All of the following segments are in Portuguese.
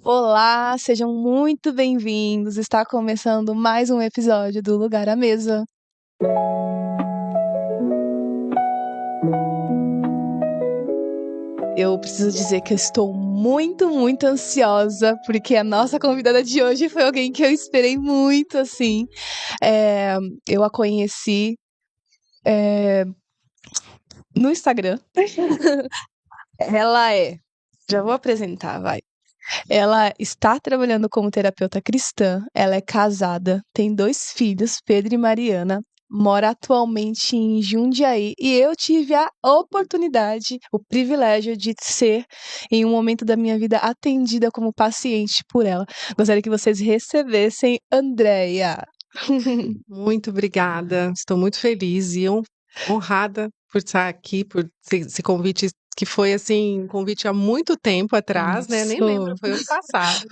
Olá, sejam muito bem-vindos. Está começando mais um episódio do Lugar à Mesa. Eu preciso dizer que eu estou muito ansiosa, porque a nossa convidada de hoje foi alguém que eu esperei muito, assim. É, eu a conheci no Instagram. Ela já vou apresentar, vai. Ela está trabalhando como terapeuta cristã, ela é casada, tem 2 filhos, Pedro e Mariana, mora atualmente em Jundiaí e eu tive a oportunidade, o privilégio de ser, em um momento da minha vida, atendida como paciente por ela. Gostaria que vocês recebessem Andréia. Muito obrigada, estou muito feliz e honrada por estar aqui, por esse convite que foi assim, um convite há muito tempo atrás, né? Nem lembro, Isso. foi ano passado.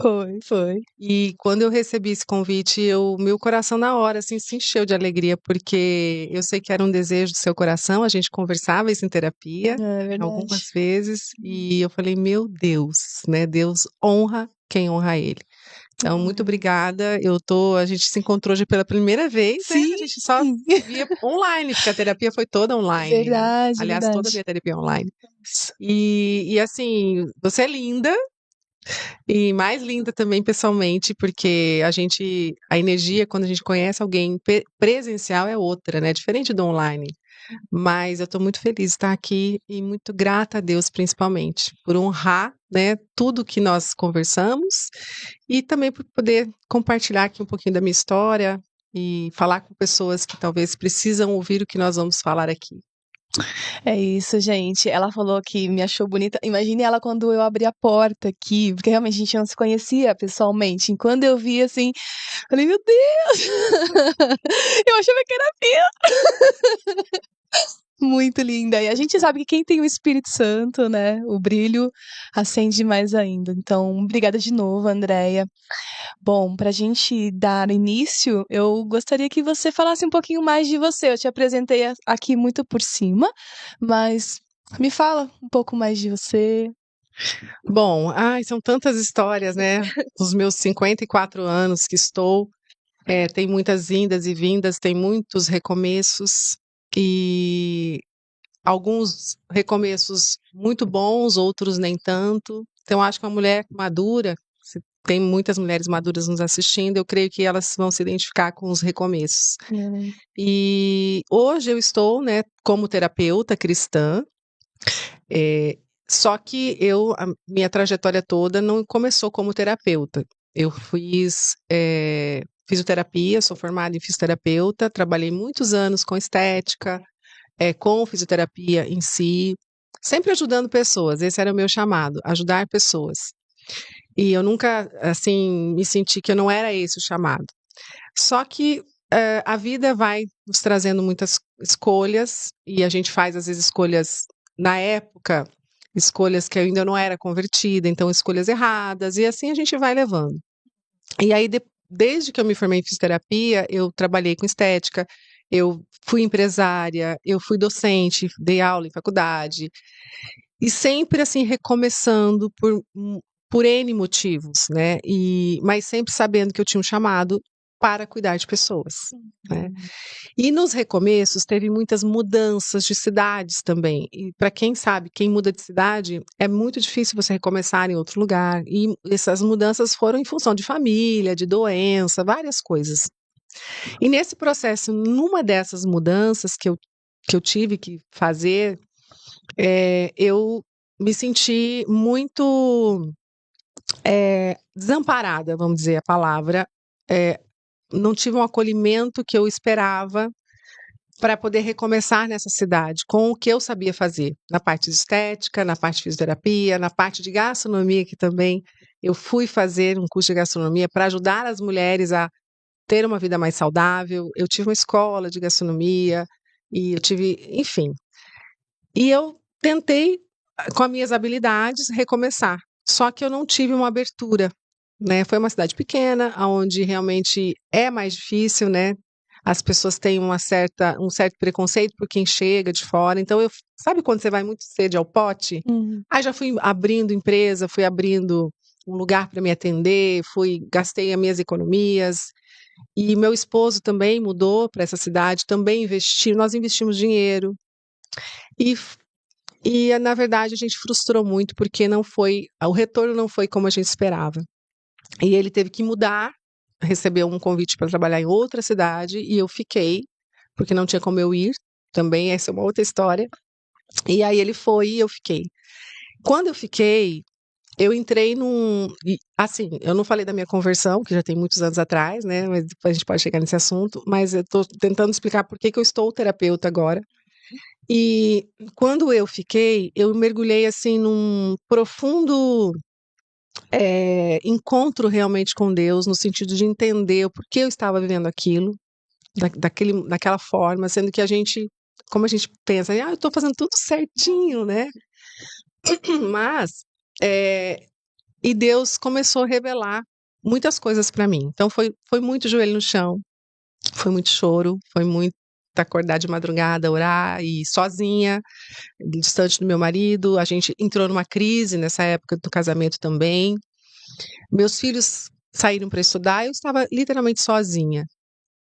Foi. E quando eu recebi esse convite, meu coração na hora assim se encheu de alegria, porque eu sei que era um desejo do seu coração, a gente conversava isso em terapia É verdade. algumas vezes, e eu falei, meu Deus, né? Deus honra quem honra ele. Então, muito obrigada. A gente se encontrou hoje pela primeira vez, né? Sim, A gente só se via online, porque a terapia foi toda online, né? verdade, Aliás, toda a verdade. minha terapia é online. E assim, você é linda e mais linda também pessoalmente, porque a energia quando a gente conhece alguém presencial é outra, né? Diferente do online. Mas eu estou muito feliz de estar aqui e muito grata a Deus, principalmente, por honrar, né, tudo que nós conversamos e também por poder compartilhar aqui um pouquinho da minha história e falar com pessoas que talvez precisam ouvir o que nós vamos falar aqui. É isso, gente. Ela falou que me achou bonita. Imagine ela quando eu abri a porta aqui, porque realmente a gente não se conhecia pessoalmente. E quando eu vi assim, falei, meu Deus! Eu achava que era muito linda. E a gente sabe que quem tem o Espírito Santo, né? O brilho acende mais ainda. Então, obrigada de novo, Andréia. Bom, pra gente dar início, eu gostaria que você falasse um pouquinho mais de você. Eu te apresentei aqui muito por cima, mas me fala um pouco mais de você. Bom, ai, são tantas histórias, né? Os meus 54 anos que estou, tem muitas indas e vindas, tem muitos recomeços e alguns recomeços muito bons, outros nem tanto. Então, acho que uma mulher madura, se tem muitas mulheres maduras nos assistindo, eu creio que elas vão se identificar com os recomeços. E hoje eu estou, né, como terapeuta cristã, só que a minha trajetória toda não começou como terapeuta. Eu fiz fisioterapia, sou formada em fisioterapeuta, trabalhei muitos anos com estética, com fisioterapia em si, sempre ajudando pessoas, esse era o meu chamado, ajudar pessoas. E eu nunca, assim, me senti que eu não era esse o chamado. Só que a vida vai nos trazendo muitas escolhas, e a gente faz, às vezes, escolhas, na época, escolhas que eu ainda não era convertida, então escolhas erradas, e assim a gente vai levando. E aí, desde que eu me formei em fisioterapia, eu trabalhei com estética, eu fui empresária, eu fui docente, dei aula em faculdade, e sempre assim recomeçando por N motivos, né? Mas sempre sabendo que eu tinha um chamado para cuidar de pessoas, né? E nos recomeços teve muitas mudanças de cidades também. E para quem sabe, quem muda de cidade, é muito difícil você recomeçar em outro lugar. E essas mudanças foram em função de família, de doença, várias coisas. E nesse processo, numa dessas mudanças que eu tive que fazer, eu me senti muito desamparada, vamos dizer a palavra. Eh, não tive um acolhimento que eu esperava para poder recomeçar nessa cidade com o que eu sabia fazer, na parte de estética, na parte de fisioterapia, na parte de gastronomia, que também eu fui fazer um curso de gastronomia para ajudar as mulheres a ter uma vida mais saudável. Eu tive uma escola de gastronomia e eu tive, enfim. E eu tentei, com as minhas habilidades, recomeçar. Só que eu não tive uma abertura, né? Foi uma cidade pequena, onde realmente é mais difícil, né? As pessoas têm um certo preconceito por quem chega de fora. Então, sabe quando você vai muito sede ao pote? Uhum. Aí já fui abrindo empresa, fui abrindo um lugar para me atender, gastei as minhas economias. E meu esposo também mudou para essa cidade, também investiu, nós investimos dinheiro. E, na verdade, a gente frustrou muito porque o retorno não foi como a gente esperava. E ele teve que mudar, recebeu um convite para trabalhar em outra cidade e eu fiquei, porque não tinha como eu ir. Também essa é uma outra história. E aí ele foi e eu fiquei. Quando eu fiquei, eu entrei assim, eu não falei da minha conversão, que já tem muitos anos atrás, né? Mas depois a gente pode chegar nesse assunto. Mas eu estou tentando explicar por que eu estou terapeuta agora. E quando eu fiquei, eu mergulhei assim num profundo encontro realmente com Deus, no sentido de entender o porquê eu estava vivendo aquilo, daquela forma, sendo que como a gente pensa, eu estou fazendo tudo certinho, né? Mas, e Deus começou a revelar muitas coisas para mim. Então, foi muito joelho no chão, foi muito choro, foi muito acordar de madrugada, orar e sozinha, distante do meu marido. A gente entrou numa crise nessa época do casamento também. Meus filhos saíram para estudar, eu estava literalmente sozinha.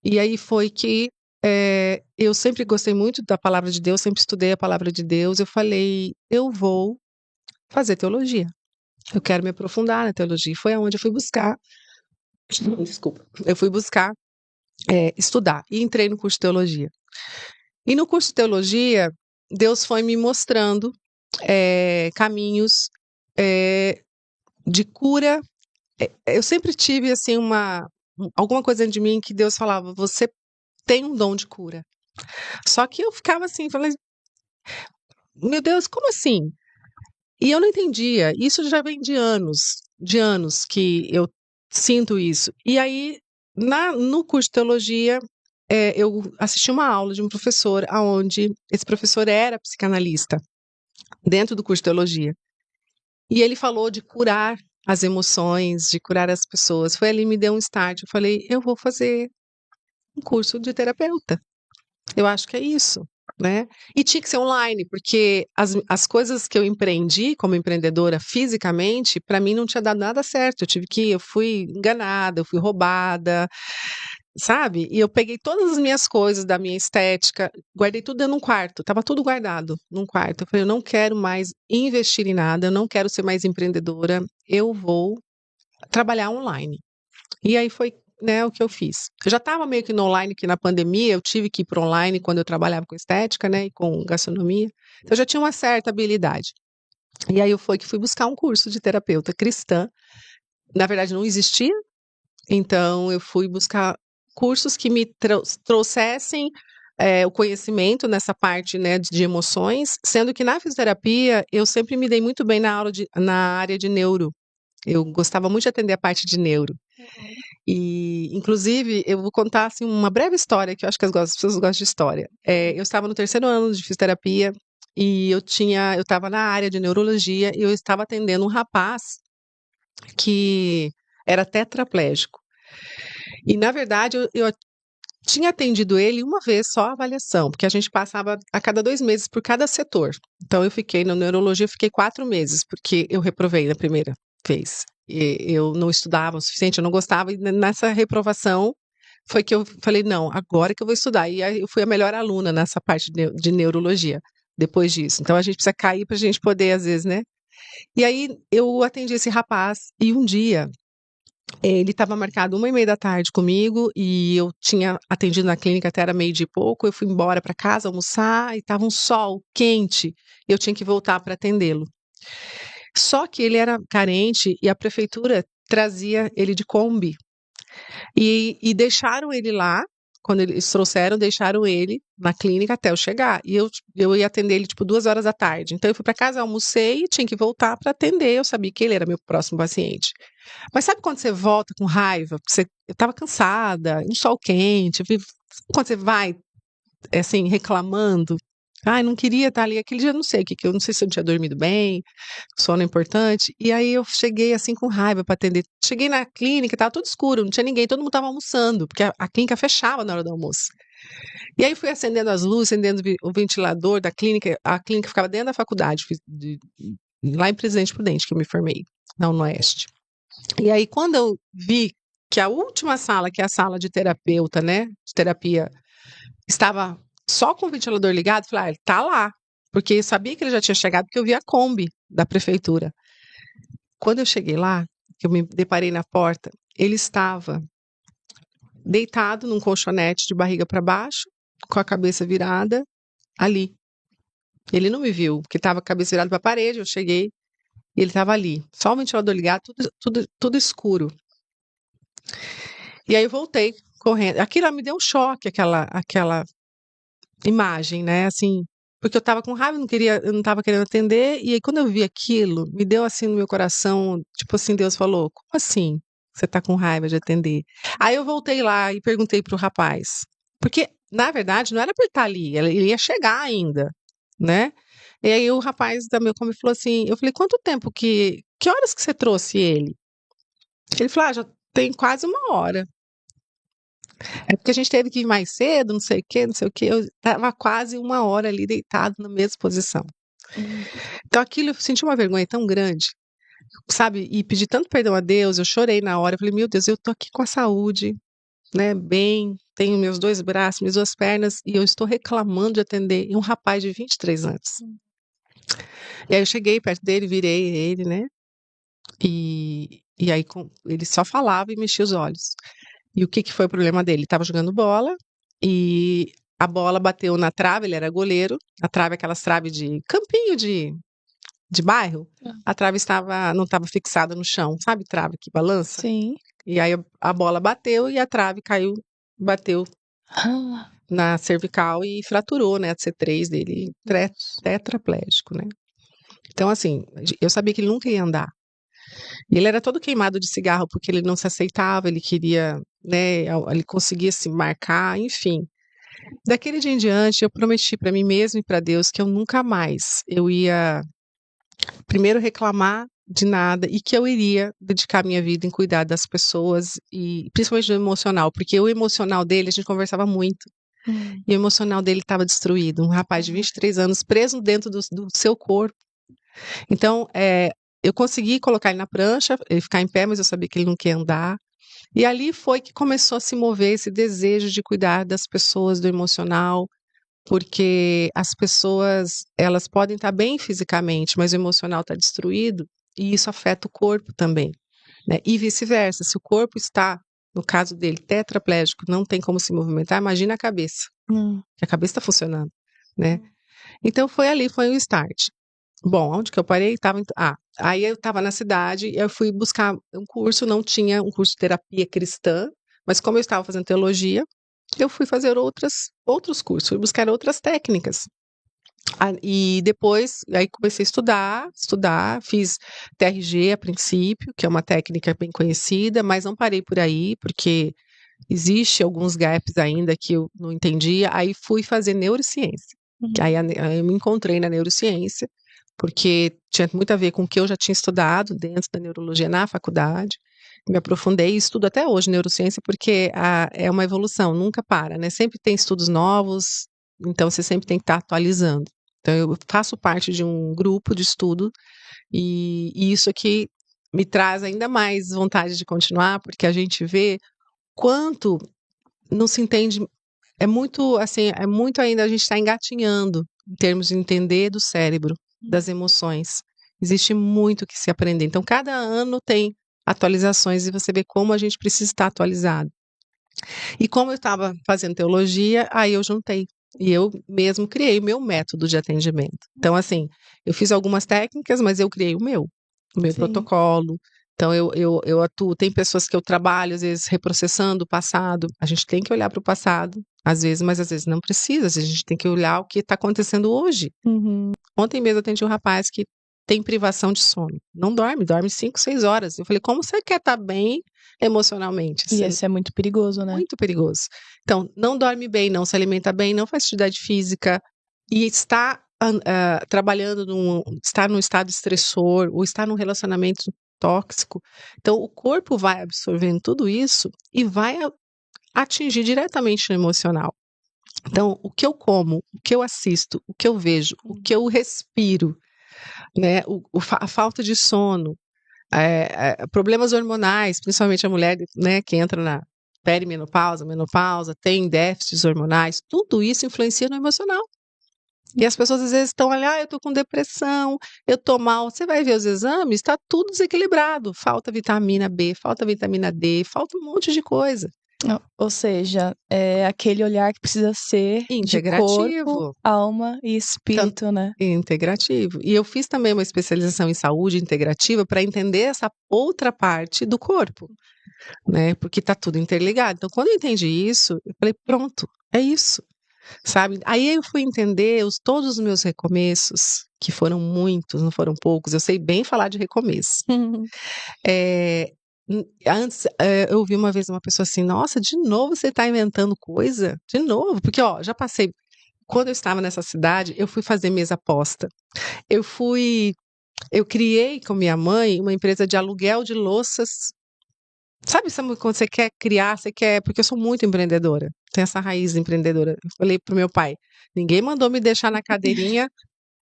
E aí foi que eu sempre gostei muito da palavra de Deus, sempre estudei a palavra de Deus. Eu falei, eu vou fazer teologia. Eu quero me aprofundar na teologia. E foi aonde eu fui buscar. Desculpa. Eu fui buscar estudar e entrei no curso de teologia. E no curso de teologia, Deus foi me mostrando caminhos de cura. Eu sempre tive assim alguma coisa dentro de mim que Deus falava: você tem um dom de cura. Só que eu ficava assim, falei, meu Deus, como assim? E eu não entendia. Isso já vem de anos que eu sinto isso. E aí, no curso de teologia, eu assisti uma aula de um professor, onde esse professor era psicanalista, dentro do curso de teologia. E ele falou de curar as emoções, de curar as pessoas. Foi ali que me deu um start. Eu falei, eu vou fazer um curso de terapeuta. Eu acho que é isso, né? E tinha que ser online, porque as coisas que eu empreendi como empreendedora fisicamente, para mim não tinha dado nada certo. Eu fui enganada, eu fui roubada, sabe? E eu peguei todas as minhas coisas da minha estética, guardei tudo dentro de um quarto, tava tudo guardado num quarto. Eu falei, eu não quero mais investir em nada, eu não quero ser mais empreendedora, eu vou trabalhar online. E aí foi, né, o que eu fiz. Eu já estava meio que no online, que na pandemia eu tive que ir para online quando eu trabalhava com estética, né, e com gastronomia. Então eu já tinha uma certa habilidade. E aí que fui buscar um curso de terapeuta cristã. Na verdade não existia, então eu fui buscar cursos que me trouxessem o conhecimento nessa parte, né, de emoções, sendo que na fisioterapia eu sempre me dei muito bem na área de neuro. Eu gostava muito de atender a parte de neuro. E, inclusive, eu vou contar assim, uma breve história, que eu acho que as pessoas gostam de história. Eu estava no terceiro ano de fisioterapia e eu estava na área de neurologia e eu estava atendendo um rapaz que era tetraplégico. E, na verdade, eu tinha atendido ele uma vez só a avaliação, porque a gente passava a cada 2 meses por cada setor. Então, eu fiquei na neurologia, eu fiquei 4 meses, porque eu reprovei na primeira vez. Eu não estudava o suficiente, eu não gostava, e nessa reprovação foi que eu falei, não, agora que eu vou estudar. E aí eu fui a melhor aluna nessa parte de neurologia, depois disso. Então, a gente precisa cair para a gente poder, às vezes, né? E aí, eu atendi esse rapaz, e um dia ele estava marcado 1h30 da tarde comigo e eu tinha atendido na clínica até era meio de pouco. Eu fui embora para casa almoçar e estava um sol quente. E eu tinha que voltar para atendê-lo. Só que ele era carente e a prefeitura trazia ele de Kombi. E deixaram ele lá. Quando eles trouxeram, deixaram ele na clínica até eu chegar. E eu ia atender ele, tipo, 2 horas da tarde. Então, eu fui para casa, almocei e tinha que voltar para atender. Eu sabia que ele era meu próximo paciente. Mas sabe quando você volta com raiva? Porque eu estava cansada, um sol quente. Quando você vai, assim, reclamando. Ai, não queria estar ali. Aquele dia, eu não sei eu não sei se eu não tinha dormido bem, sono é importante. E aí eu cheguei, assim, com raiva para atender. Cheguei na clínica, estava tudo escuro, não tinha ninguém, todo mundo estava almoçando, porque a clínica fechava na hora do almoço. E aí fui acendendo as luzes, acendendo o ventilador da clínica. A clínica ficava dentro da faculdade, lá em Presidente Prudente, que eu me formei, na UniOeste. E aí, quando eu vi que a última sala, que é a sala de terapeuta, né, de terapia, estava só com o ventilador ligado, eu falei, ele tá lá. Porque eu sabia que ele já tinha chegado, porque eu vi a Kombi da prefeitura. Quando eu cheguei lá, que eu me deparei na porta, ele estava deitado num colchonete de barriga para baixo, com a cabeça virada, ali. Ele não me viu, porque estava a cabeça virada para a parede, eu cheguei e ele estava ali. Só o ventilador ligado, tudo escuro. E aí eu voltei correndo. Aquilo me deu um choque, aquela imagem, né? Assim, porque eu estava com raiva, eu não estava querendo atender, e aí quando eu vi aquilo, me deu assim no meu coração, tipo assim, Deus falou: "Como assim? Você está com raiva de atender?" Aí eu voltei lá e perguntei pro rapaz, porque na verdade não era para ele estar ali, ele ia chegar ainda, né? E aí o rapaz da meu come falou assim, eu falei: "Quanto tempo que horas que você trouxe ele?" Ele falou: "Ah, já tem quase 1 hora." É porque a gente teve que ir mais cedo, não sei o quê, não sei o quê. Eu estava quase 1 hora ali deitado na mesma posição. Hum. Então aquilo eu senti uma vergonha tão grande, sabe, e pedi tanto perdão a Deus, eu chorei na hora, eu falei: "Meu Deus, eu tô aqui com a saúde, né, bem, tenho meus 2 braços, minhas 2 pernas e eu estou reclamando de atender um rapaz de 23 anos." Hum. E aí eu cheguei perto dele, virei ele, né, e aí ele só falava e mexia os olhos. E o que que foi o problema dele? Ele estava jogando bola e a bola bateu na trave, ele era goleiro, a trave, aquelas traves de campinho de bairro, Ah, a trave não estava fixada no chão, sabe, trave que balança? sim. E aí a bola bateu e a trave caiu, bateu Ah, na cervical e fraturou, né, a C3 dele, nossa. tetraplégico, né? Então, assim, eu sabia que ele nunca ia andar. E ele era todo queimado de cigarro, porque ele não se aceitava, ele queria, né, ele conseguia se marcar, enfim. Daquele dia em diante, eu prometi para mim mesma e para Deus que eu nunca mais eu ia primeiro reclamar de nada e que eu iria dedicar minha vida em cuidar das pessoas e principalmente do emocional, porque o emocional dele, a gente conversava muito, Hum. e o emocional dele estava destruído. Um rapaz de 23 anos preso dentro do seu corpo. Então, eu consegui colocar ele na prancha, ele ficar em pé, mas eu sabia que ele não queria andar. E ali foi que começou a se mover esse desejo de cuidar das pessoas, do emocional, porque as pessoas, elas podem estar bem fisicamente, mas o emocional está destruído, e isso afeta o corpo também, né? E vice-versa, se o corpo está, no caso dele, tetraplégico, não tem como se movimentar, imagina a cabeça, Hum. que a cabeça está funcionando, né? Então foi ali, foi o start. Bom, onde que eu parei? Aí eu estava na cidade, eu fui buscar um curso, não tinha um curso de terapia cristã, mas como eu estava fazendo teologia, eu fui fazer outros cursos, fui buscar outras técnicas. E depois, aí comecei a estudar, fiz TRG a princípio, que é uma técnica bem conhecida, mas não parei por aí, porque existe alguns gaps ainda que eu não entendia, aí fui fazer neurociência. Hum. Aí eu me encontrei na neurociência, porque tinha muito a ver com o que eu já tinha estudado dentro da neurologia na faculdade. Me aprofundei e estudo até hoje neurociência, porque é uma evolução, nunca para, né? Sempre tem estudos novos, então você sempre tem que estar atualizando. Então, eu faço parte de um grupo de estudo, e isso aqui me traz ainda mais vontade de continuar, porque a gente vê quanto não se entende, é muito assim, é muito ainda a gente está engatinhando em termos de entender do cérebro, das emoções. Existe muito que se aprender. Então, cada ano tem atualizações e você vê como a gente precisa estar atualizado. E como eu estava fazendo teologia, aí eu juntei. E eu mesmo criei o meu método de atendimento. Então, assim, eu fiz algumas técnicas, mas eu criei o meu Sim. protocolo. Então, eu atuo. Tem pessoas que eu trabalho, às vezes, reprocessando o passado. A gente tem que olhar para o passado, às vezes, mas às vezes não precisa. Às vezes, a gente tem que olhar o que está acontecendo hoje. Uhum. Ontem mesmo eu atendi um rapaz que tem privação de sono. Não dorme, dorme 5, 6 horas. Eu falei, como você quer estar bem emocionalmente? E esse é muito perigoso, né? Muito perigoso. Então, não dorme bem, não se alimenta bem, não faz atividade física e está trabalhando está num estado estressor ou está num relacionamento tóxico. Então, o corpo vai absorvendo tudo isso e vai atingir diretamente no emocional. Então, o que eu como, o que eu assisto, o que eu vejo, o que eu respiro, né, a falta de sono, Problemas hormonais, principalmente a mulher, né, que entra na perimenopausa, menopausa, tem déficits hormonais, tudo isso influencia no emocional. E as pessoas às vezes estão ali, eu tô com depressão, eu tô mal. Você vai ver os exames, está tudo desequilibrado. Falta vitamina B, falta vitamina D, falta um monte de coisa. Ou seja, é aquele olhar que precisa ser de corpo, Integrativo. alma e espírito, né? Integrativo. E eu fiz também uma especialização em saúde integrativa para entender essa outra parte do corpo, né? Porque tá tudo interligado. Então, quando eu entendi isso, eu falei, pronto, é isso, sabe? Aí eu fui entender todos os meus recomeços, que foram muitos, não foram poucos. Eu sei bem falar de recomeço. É, antes, eu ouvi uma vez uma pessoa assim, nossa, de novo você está inventando coisa? De novo? Porque, ó, já passei. Quando eu estava nessa cidade, eu fui fazer mesa aposta. Eu criei com minha mãe uma empresa de aluguel de louças. Sabe quando você quer criar, porque eu sou muito empreendedora, tenho essa raiz empreendedora. Eu falei pro meu pai, ninguém mandou me deixar na cadeirinha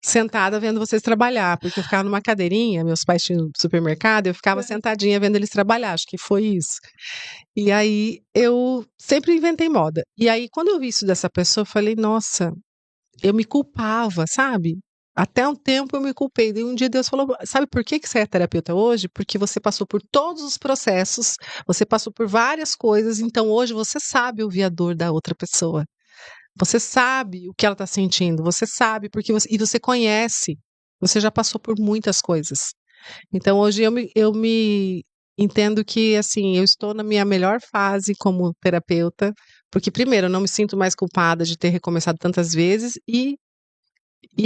sentada vendo vocês trabalhar, porque eu ficava numa cadeirinha, meus pais tinham supermercado, eu ficava sentadinha vendo eles trabalhar, acho que foi isso. E aí eu sempre inventei moda. E aí quando eu vi isso dessa pessoa, eu falei, nossa, eu me culpava, sabe? Até um tempo eu me culpei. E um dia Deus falou: sabe por que você é terapeuta hoje? Porque você passou por todos os processos, você passou por várias coisas, então hoje você sabe ouvir a dor da outra pessoa. Você sabe o que ela está sentindo, você sabe, e você conhece, você já passou por muitas coisas. Então hoje eu me entendo que assim, eu estou na minha melhor fase como terapeuta, porque primeiro eu não me sinto mais culpada de ter recomeçado tantas vezes e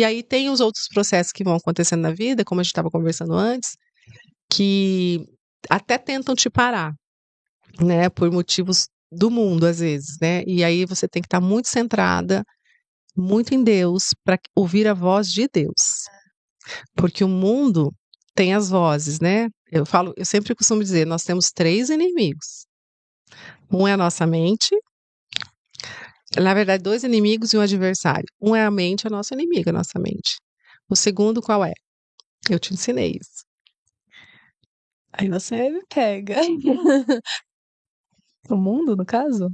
aí tem os outros processos que vão acontecendo na vida, como a gente estava conversando antes, que até tentam te parar, né, por motivos do mundo às vezes, né? E aí você tem que estar muito centrada, muito em Deus para ouvir a voz de Deus. Porque o mundo tem as vozes, né? Eu sempre costumo dizer, nós temos 3 inimigos. Um é a nossa mente, na verdade, 2 inimigos e um adversário. Um é a mente, a nossa inimiga, a nossa mente. O segundo qual é? Eu te ensinei isso. Aí você me pega. O mundo, no caso?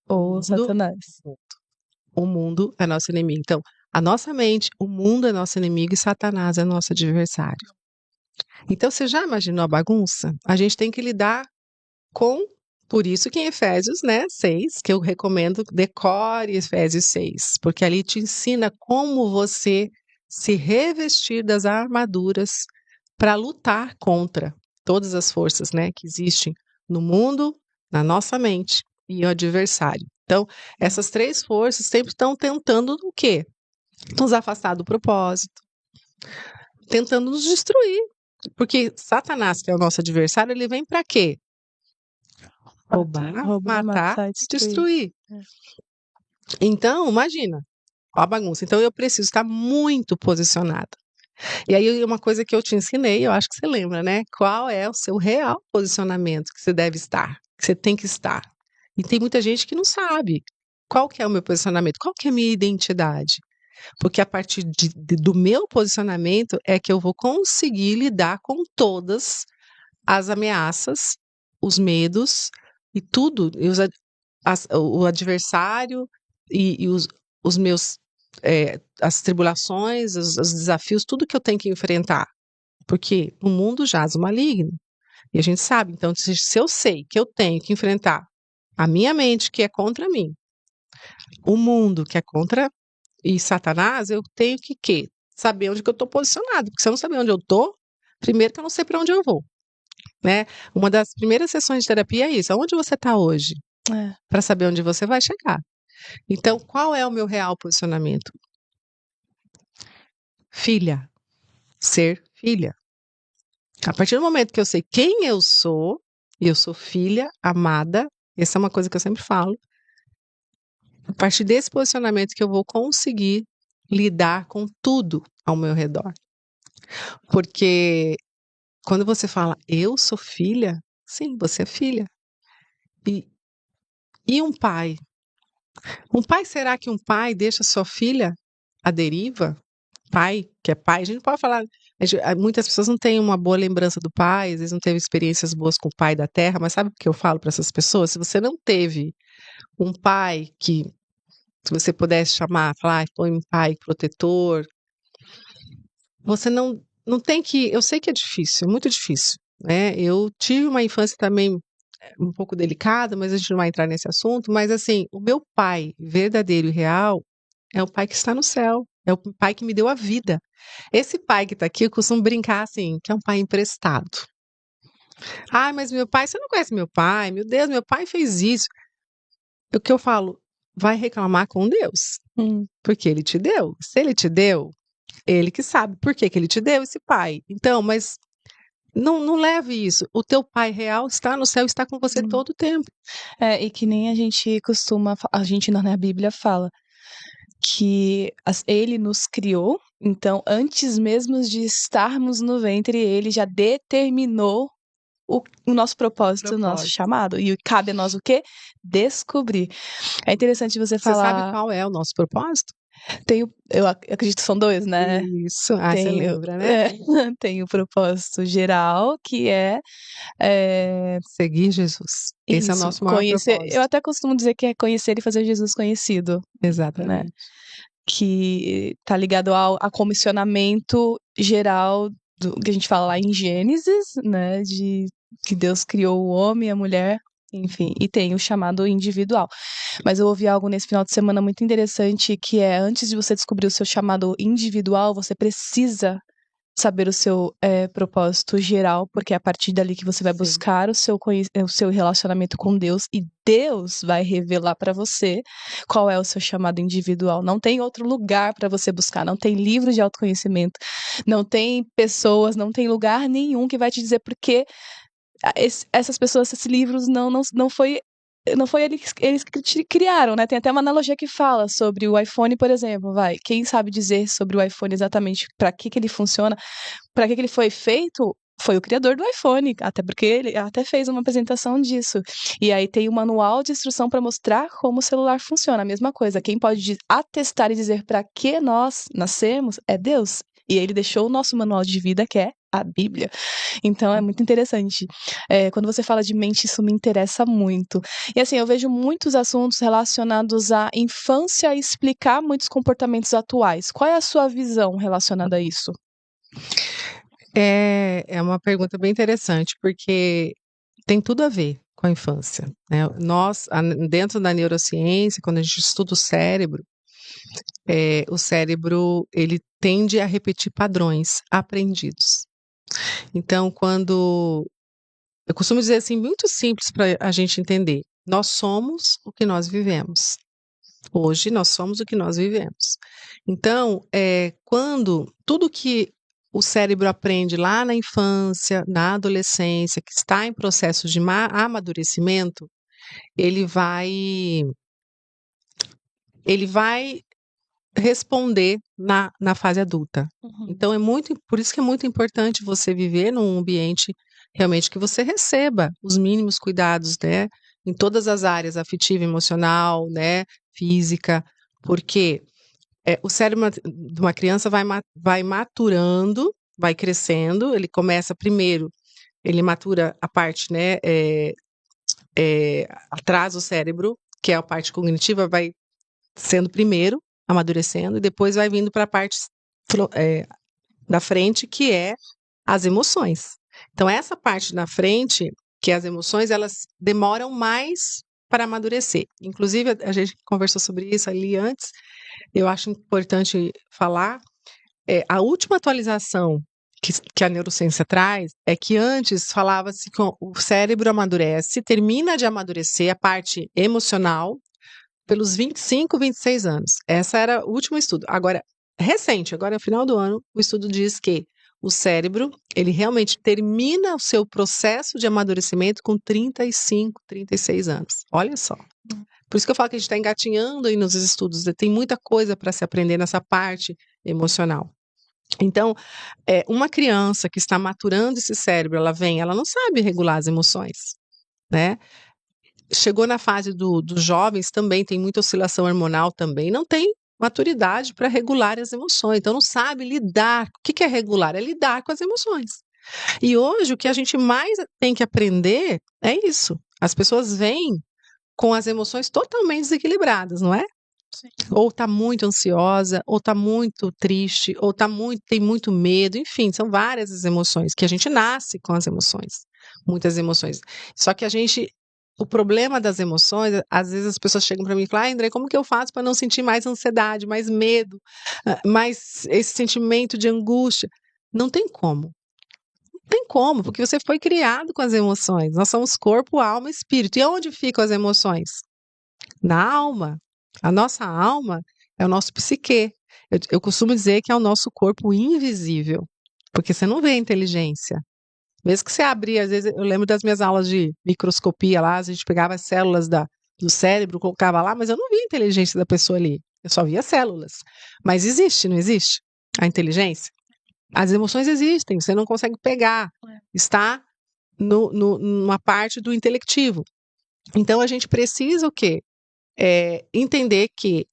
Ou Satanás? O mundo é nosso inimigo. Então, a nossa mente, o mundo é nosso inimigo e Satanás é nosso adversário. Então, você já imaginou a bagunça? A gente tem que lidar com. Por isso que em Efésios, né, 6, que eu recomendo, decore Efésios 6, porque ali te ensina como você se revestir das armaduras para lutar contra todas as forças, né, que existem no mundo, na nossa mente e o adversário. Então, essas 3 forças sempre estão tentando o quê? Nos afastar do propósito, tentando nos destruir. Porque Satanás, que é o nosso adversário, ele vem para quê? Roubar, matar matar e e destruir. É. Então, imagina, ó a bagunça. Então, eu preciso estar muito posicionada. E aí, uma coisa que eu te ensinei, eu acho que você lembra, né? Qual é o seu real posicionamento que você deve estar, que você tem que estar. E tem muita gente que não sabe qual que é o meu posicionamento, qual que é a minha identidade. Porque a partir do meu posicionamento é que eu vou conseguir lidar com todas as ameaças, os medos e tudo, o adversário e os meus, as tribulações, os desafios, tudo que eu tenho que enfrentar. Porque o mundo jaz o maligno. E a gente sabe, então, se eu sei que eu tenho que enfrentar a minha mente, que é contra mim, o mundo, que é contra e Satanás, eu tenho que quê? Saber onde que eu estou posicionado. Porque se eu não saber onde eu estou, primeiro que eu não sei para onde eu vou. Né? Uma das primeiras sessões de terapia é isso. Aonde você está hoje? É. Para saber onde você vai chegar. Então, qual é o meu real posicionamento? Filha. Ser filha. A partir do momento que eu sei quem eu sou, e eu sou filha, amada, essa é uma coisa que eu sempre falo, a partir desse posicionamento que eu vou conseguir lidar com tudo ao meu redor. Porque quando você fala, eu sou filha, sim, você é filha. E um pai? Um pai, será que um pai deixa sua filha à deriva? Pai, que é pai, a gente não pode falar Muitas pessoas não têm uma boa lembrança do pai, às vezes não teve experiências boas com o pai da terra, mas sabe o que eu falo para essas pessoas? Se você não teve um pai que, se você pudesse chamar, falar, foi um pai protetor, você não tem que. Eu sei que é difícil, é muito difícil, né? Eu tive uma infância também um pouco delicada, mas a gente não vai entrar nesse assunto. Mas assim, o meu pai verdadeiro e real é o pai que está no céu, é o pai que me deu a vida. Esse pai que está aqui, eu costumo brincar assim, que é um pai emprestado. Ah, mas meu pai, você não conhece meu pai? Meu Deus, meu pai fez isso. O que eu falo, vai reclamar com Deus, porque ele te deu. Se ele te deu, ele que sabe por que que ele te deu esse pai. Então, mas não leve isso. O teu pai real está no céu, está com você todo o tempo. E que nem a gente costuma, a gente na Bíblia fala que ele nos criou, então antes mesmo de estarmos no ventre, ele já determinou o nosso propósito, o nosso chamado. E cabe a nós o quê? Descobrir. É interessante você Você sabe falar. qual é o nosso propósito? Eu acredito que são dois, né? Isso. Ah, você lembra, né? Tem o propósito geral, que é seguir Jesus. Esse é o nosso maior conhecer. propósito. Eu até costumo dizer que é conhecer e fazer Jesus conhecido. Exatamente. Né? Que tá ligado ao comissionamento geral do que a gente fala lá em Gênesis, né? De que Deus criou o homem e a mulher, enfim, e tem o chamado individual. Mas eu ouvi algo nesse final de semana muito interessante, que é, antes de você descobrir o seu chamado individual, você precisa saber o seu propósito geral, porque é a partir dali que você vai buscar o seu relacionamento com Deus, e Deus vai revelar para você qual é o seu chamado individual. Não tem outro lugar para você buscar, não tem livro de autoconhecimento, não tem pessoas, não tem lugar nenhum que vai te dizer porque essas pessoas, esses livros não foi eles que criaram, né? Tem até uma analogia que fala sobre o iPhone, por exemplo, vai. Quem sabe dizer sobre o iPhone exatamente para que ele funciona, para que ele foi feito, foi o criador do iPhone, até porque ele até fez uma apresentação disso. E aí tem um manual de instrução para mostrar como o celular funciona. A mesma coisa, quem pode atestar e dizer para que nós nascemos é Deus. E ele deixou o nosso manual de vida, que é a Bíblia. Então é muito interessante. Quando você fala de mente, isso me interessa muito. E assim, eu vejo muitos assuntos relacionados à infância e explicar muitos comportamentos atuais. Qual é a sua visão relacionada a isso? É uma pergunta bem interessante, porque tem tudo a ver com a infância, né? Nós, dentro da neurociência, quando a gente estuda o cérebro, ele tende a repetir padrões aprendidos. Então, eu costumo dizer assim, muito simples para a gente entender, nós somos o que nós vivemos. Hoje, nós somos o que nós vivemos. Então, quando tudo que o cérebro aprende lá na infância, na adolescência, que está em processo de amadurecimento, ele vai responder na fase adulta. Então, por isso que é muito importante você viver num ambiente realmente que você receba os mínimos cuidados, né? Em todas as áreas, afetiva, emocional, né? Física, porque o cérebro de uma criança vai maturando, vai crescendo, ele começa primeiro, ele matura a parte, né? Atrás do cérebro, que é a parte cognitiva, vai sendo primeiro, amadurecendo, e depois vai vindo para a parte da frente, que é as emoções. Então, essa parte da frente, que é as emoções, elas demoram mais para amadurecer. Inclusive, a gente conversou sobre isso ali antes, eu acho importante falar, a última atualização que a neurociência traz é que antes falava-se que o cérebro amadurece, termina de amadurecer a parte emocional pelos 25, 26 anos. Essa era o último estudo. Agora, recente, agora no final do ano, o estudo diz que o cérebro, ele realmente termina o seu processo de amadurecimento com 35, 36 anos. Olha só. Por isso que eu falo que a gente está engatinhando aí nos estudos, tem muita coisa para se aprender nessa parte emocional. Então, uma criança que está maturando esse cérebro, ela não sabe regular as emoções, né? Chegou na fase dos jovens também, tem muita oscilação hormonal também, não tem maturidade para regular as emoções, então não sabe lidar. O que é regular? É lidar com as emoções. E hoje o que a gente mais tem que aprender é isso. As pessoas vêm com as emoções totalmente desequilibradas, não é? Sim. Ou está muito ansiosa, ou está muito triste, ou tem muito medo, enfim, são várias as emoções, que a gente nasce com as emoções, muitas emoções. Só que o problema das emoções, às vezes as pessoas chegam para mim e falam, André, como que eu faço para não sentir mais ansiedade, mais medo, mais esse sentimento de angústia? Não tem como. Não tem como, porque você foi criado com as emoções. Nós somos corpo, alma e espírito. E onde ficam as emoções? Na alma. A nossa alma é o nosso psique. Eu costumo dizer que é o nosso corpo invisível, porque você não vê a inteligência. Mesmo que você abrir, às vezes, eu lembro das minhas aulas de microscopia lá, a gente pegava as células do cérebro, colocava lá, mas eu não via a inteligência da pessoa ali. Eu só via células. Mas existe, não existe? A inteligência? As emoções existem, você não consegue pegar. Está numa parte do intelectivo. Então, a gente precisa o quê? Entender que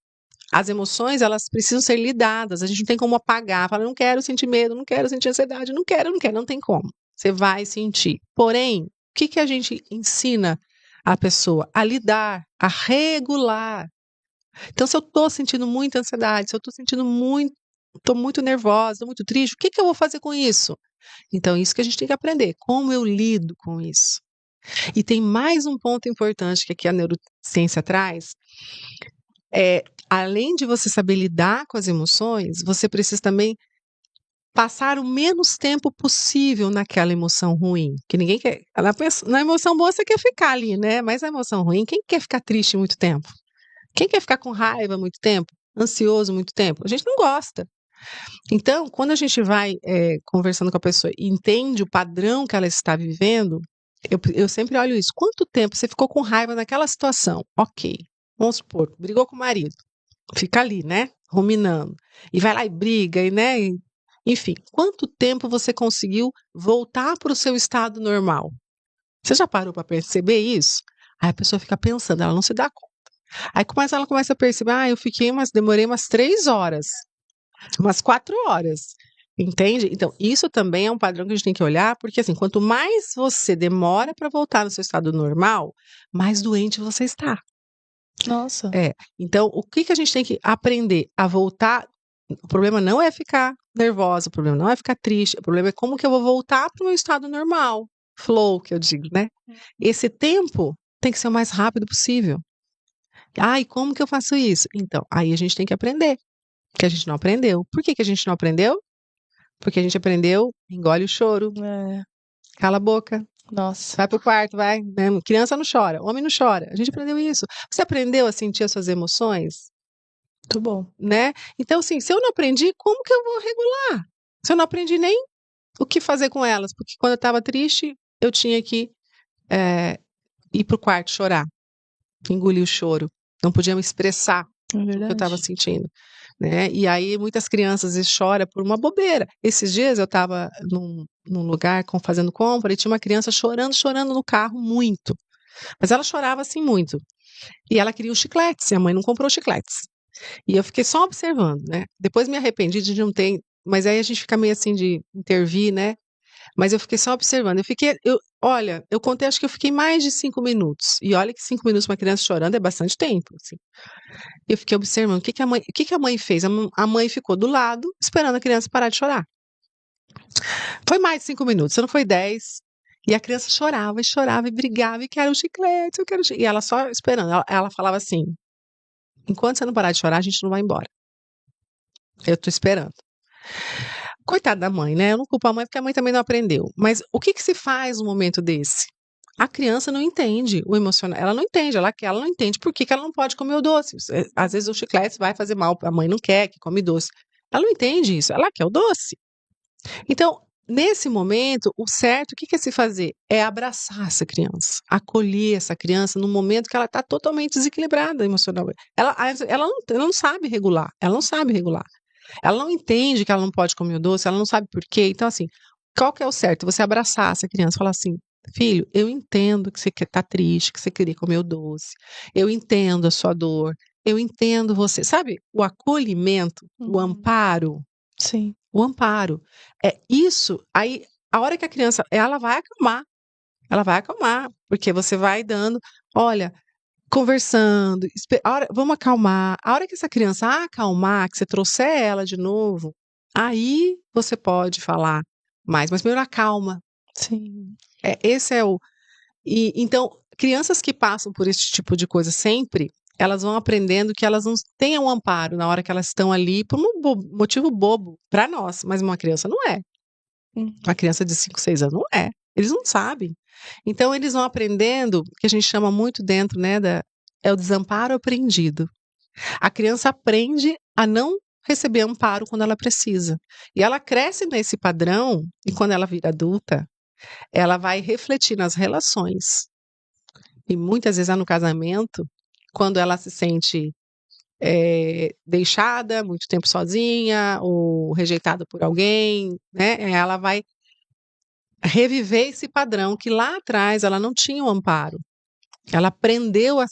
as emoções, elas precisam ser lidadas, a gente não tem como apagar, falar, não quero sentir medo, não quero sentir ansiedade, não quero, não tem como. Você vai sentir. Porém, o que a gente ensina a pessoa? A lidar, a regular. Então, se eu estou sentindo muita ansiedade, se eu estou sentindo estou muito nervosa, estou muito triste, o que eu vou fazer com isso? Então, isso que a gente tem que aprender, como eu lido com isso. E tem mais um ponto importante que aqui a neurociência traz, além de você saber lidar com as emoções, você precisa também passar o menos tempo possível naquela emoção ruim, que ninguém quer. Na emoção boa você quer ficar ali, né? Mas na emoção ruim, quem quer ficar triste muito tempo? Quem quer ficar com raiva muito tempo? Ansioso muito tempo? A gente não gosta. Então, quando a gente vai conversando com a pessoa e entende o padrão que ela está vivendo, eu sempre olho isso. Quanto tempo você ficou com raiva naquela situação? Ok. Vamos supor, brigou com o marido. Fica ali, né? Ruminando. E vai lá e briga, enfim. Quanto tempo você conseguiu voltar para o seu estado normal? Você já parou para perceber isso? Aí a pessoa fica pensando, ela não se dá conta. Aí ela começa a perceber, demorei umas 3 horas, umas 4 horas. Entende? Então, isso também é um padrão que a gente tem que olhar, porque assim, quanto mais você demora para voltar no seu estado normal, mais doente você está. Nossa. Então, o que a gente tem que aprender a voltar? O problema não é ficar nervosa, o problema não é ficar triste, o problema é como que eu vou voltar para o meu estado normal, flow, que eu digo, né? Esse tempo tem que ser o mais rápido possível. E como que eu faço isso? Então, aí a gente tem que aprender, que a gente não aprendeu. Por que a gente não aprendeu? Porque a gente aprendeu, engole o choro, cala a boca, Nossa. vai pro quarto, vai. Né? Criança não chora, homem não chora. A gente aprendeu isso. Você aprendeu a sentir as suas emoções? Muito bom. Né? Então, assim, se eu não aprendi, como que eu vou regular? Se eu não aprendi nem o que fazer com elas, porque quando eu estava triste, eu tinha que ir pro quarto chorar, engolir o choro. Não podia me expressar o que eu estava sentindo. Né? E aí muitas crianças às vezes choram por uma bobeira. Esses dias eu estava num lugar fazendo compra e tinha uma criança chorando no carro muito. Mas ela chorava assim muito. E ela queria os chicletes, e a mãe não comprou chicletes. E eu fiquei só observando, né? Depois me arrependi de não ter, mas aí a gente fica meio assim de intervir, né? Mas eu fiquei só observando. Olha, eu contei, acho que eu fiquei mais de 5 minutos. E olha que 5 minutos para uma criança chorando é bastante tempo, assim. Eu fiquei observando o que a mãe fez. A mãe ficou do lado, esperando a criança parar de chorar. Foi mais de 5 minutos, se não foi 10. E a criança chorava e brigava, e quero um chiclete, eu quero chiclete. E ela só esperando. Ela falava assim: enquanto você não parar de chorar, a gente não vai embora. Eu tô esperando. Coitada da mãe, né? Eu não culpo a mãe porque a mãe também não aprendeu. Mas o que se faz num momento desse? A criança não entende o emocional. Ela não entende, ela não entende por que ela não pode comer o doce. Às vezes o chiclete vai fazer mal, a mãe não quer que come doce. Ela não entende isso, ela quer o doce. Então, nesse momento, o certo, o que é se fazer? É abraçar essa criança, acolher essa criança no momento que ela está totalmente desequilibrada emocionalmente. Ela não sabe regular, ela não sabe regular. Ela não entende que ela não pode comer o doce, ela não sabe por quê. Então, assim, qual que é o certo? Você abraçar essa criança, falar assim: filho, eu entendo que você está triste, que você queria comer o doce. Eu entendo a sua dor. eu entendo você. Sabe, o acolhimento, o amparo, Sim. o amparo. É isso, aí a hora que a criança, ela vai acalmar, porque você vai dando, olha, conversando, vamos acalmar. A hora que essa criança acalmar, que você trouxer ela de novo, aí você pode falar mais, mas primeiro acalma. Sim. Esse é o. E, então, crianças que passam por esse tipo de coisa sempre, elas vão aprendendo que elas não têm um amparo na hora que elas estão ali por um motivo bobo para nós, mas uma criança não é. Uma criança de 5, 6 anos não é. Eles não sabem. Então, eles vão aprendendo, que a gente chama muito dentro, né, é o desamparo aprendido. A criança aprende a não receber amparo quando ela precisa. E ela cresce nesse padrão, e quando ela vira adulta, ela vai refletir nas relações. E muitas vezes no casamento, quando ela se sente deixada, muito tempo sozinha, ou rejeitada por alguém, né, ela vai reviver esse padrão que lá atrás ela não tinha o amparo. Ela aprendeu a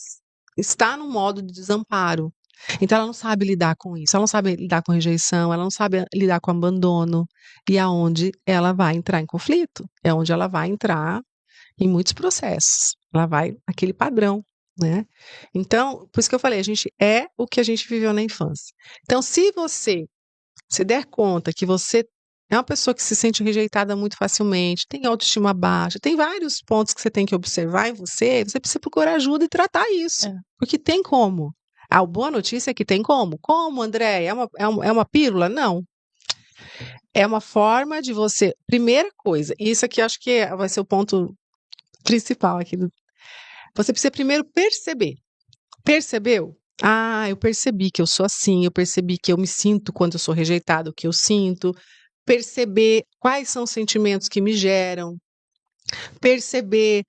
estar num modo de desamparo. Então ela não sabe lidar com isso, ela não sabe lidar com rejeição, ela não sabe lidar com abandono. E é onde ela vai entrar em conflito, é onde ela vai entrar em muitos processos. Ela vai aquele padrão, né? Então, por isso que eu falei, a gente é o que a gente viveu na infância. Então, se você se der conta que você é uma pessoa que se sente rejeitada muito facilmente, tem autoestima baixa, tem vários pontos que você tem que observar em você, você precisa procurar ajuda e tratar isso. Porque tem como. A boa notícia é que tem como. Como, André? É uma pílula? Não. É uma forma de você. Primeira coisa, e isso aqui acho que vai ser o ponto principal aqui. Você precisa primeiro perceber. Percebeu? Ah, eu percebi que eu sou assim, eu percebi que eu me sinto quando eu sou rejeitado, o que eu sinto. Perceber quais são os sentimentos que me geram. Perceber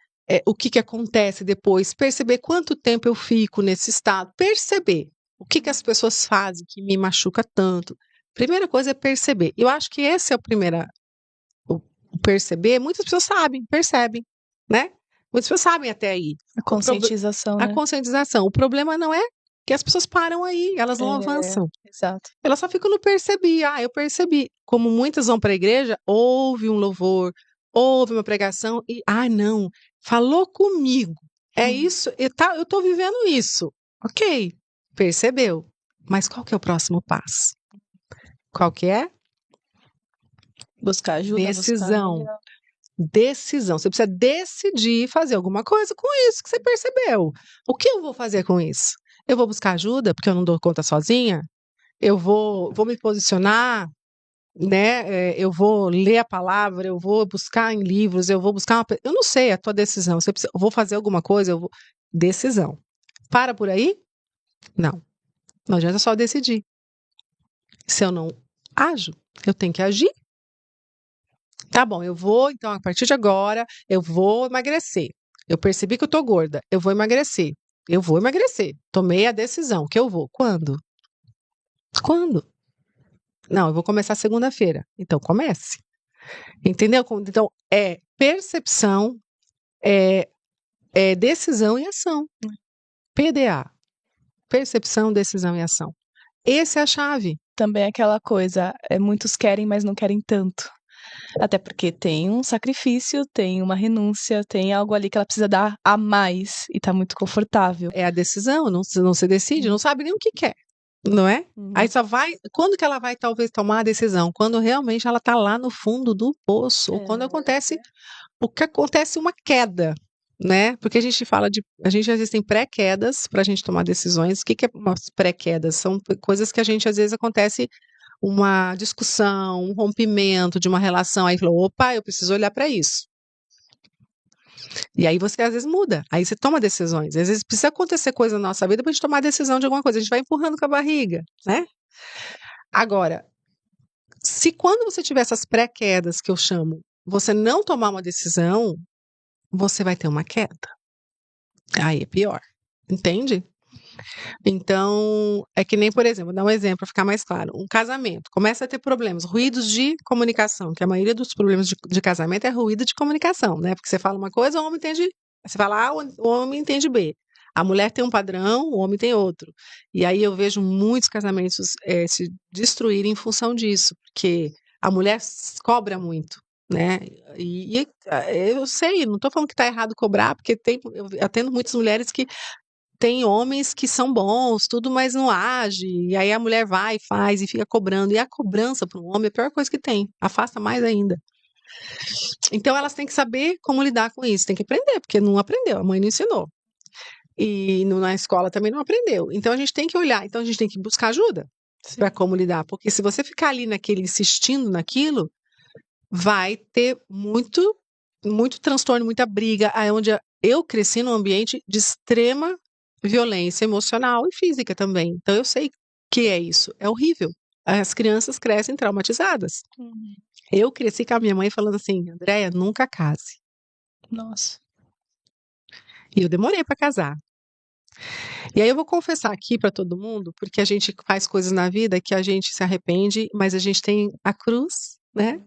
o que acontece depois. Perceber quanto tempo eu fico nesse estado. Perceber o que as pessoas fazem que me machuca tanto. Primeira coisa é perceber. Eu acho que esse é o perceber. Muitas pessoas sabem, percebem, né? Muitas pessoas sabem até aí. A conscientização, A né? conscientização. O problema não é que as pessoas param aí, elas não avançam. Exato. Elas só ficam no percebi. Ah, eu percebi. Como muitas vão para a igreja, ouve um louvor, ouve uma pregação e, não, falou comigo. É isso, eu tô vivendo isso. Ok, percebeu. Mas qual que é o próximo passo? Qual que é? Buscar ajuda, Decisão. Decisão. Você precisa decidir fazer alguma coisa com isso que você percebeu. O que eu vou fazer com isso? Eu vou buscar ajuda porque eu não dou conta sozinha? Eu vou me posicionar, né? Eu vou ler a palavra, eu vou buscar em livros, eu vou buscar eu não sei, é a tua decisão. Você precisa, eu vou fazer alguma coisa, decisão. Para por aí? Não. Não adianta só decidir. Se eu não ajo, eu tenho que agir. Tá bom, então, a partir de agora, eu vou emagrecer. Eu percebi que eu tô gorda, eu vou emagrecer. Eu vou emagrecer. Tomei a decisão que eu vou. Quando? Quando? Não, eu vou começar segunda-feira. Então, comece. Entendeu? Então, é percepção, é decisão e ação. PDA. Percepção, decisão e ação. Essa é a chave. Também aquela coisa, muitos querem, mas não querem tanto. Até porque tem um sacrifício, tem uma renúncia, tem algo ali que ela precisa dar a mais e tá muito confortável. É a decisão, não se decide, não sabe nem o que quer, não é? Aí só vai, quando que ela vai talvez tomar a decisão? Quando realmente ela tá lá no fundo do poço, ou quando acontece uma queda, né? Porque a gente às vezes tem pré-quedas para a gente tomar decisões. O que é umas pré-quedas? São coisas que a gente às vezes acontece uma discussão, um rompimento de uma relação, aí falou, opa, eu preciso olhar para isso. E aí você às vezes muda, aí você toma decisões. Às vezes precisa acontecer coisa na nossa vida para a gente tomar decisão de alguma coisa, a gente vai empurrando com a barriga, né? Agora, se quando você tiver essas pré-quedas que eu chamo, você não tomar uma decisão, você vai ter uma queda. Aí é pior, entende? Então, é que nem, por exemplo, vou dar um exemplo para ficar mais claro. Um casamento começa a ter problemas, ruídos de comunicação, que a maioria dos problemas de casamento é ruído de comunicação, né? Porque você fala uma coisa, o homem entende. Você fala A, o homem entende B. A mulher tem um padrão, o homem tem outro. E aí eu vejo muitos casamentos se destruírem em função disso, porque a mulher cobra muito, né? Eu sei, não estou falando que está errado cobrar, porque eu atendo muitas mulheres que têm homens que são bons, tudo, mas não age. E aí a mulher vai, faz e fica cobrando. E a cobrança para um homem é a pior coisa que tem, afasta mais ainda. Então elas têm que saber como lidar com isso, tem que aprender, porque não aprendeu, a mãe não ensinou. E na escola também não aprendeu. Então a gente tem que olhar, então a gente tem que buscar ajuda para como lidar, porque se você ficar ali naquele insistindo naquilo, vai ter muito transtorno, muita briga, aí onde eu cresci num ambiente de extrema violência emocional e física também. Então eu sei que é isso, é horrível. As crianças crescem traumatizadas. Uhum. Eu cresci com a minha mãe falando assim, Andréia, nunca case. Nossa. E eu demorei para casar. E aí eu vou confessar aqui para todo mundo, porque a gente faz coisas na vida que a gente se arrepende, mas a gente tem a cruz, né?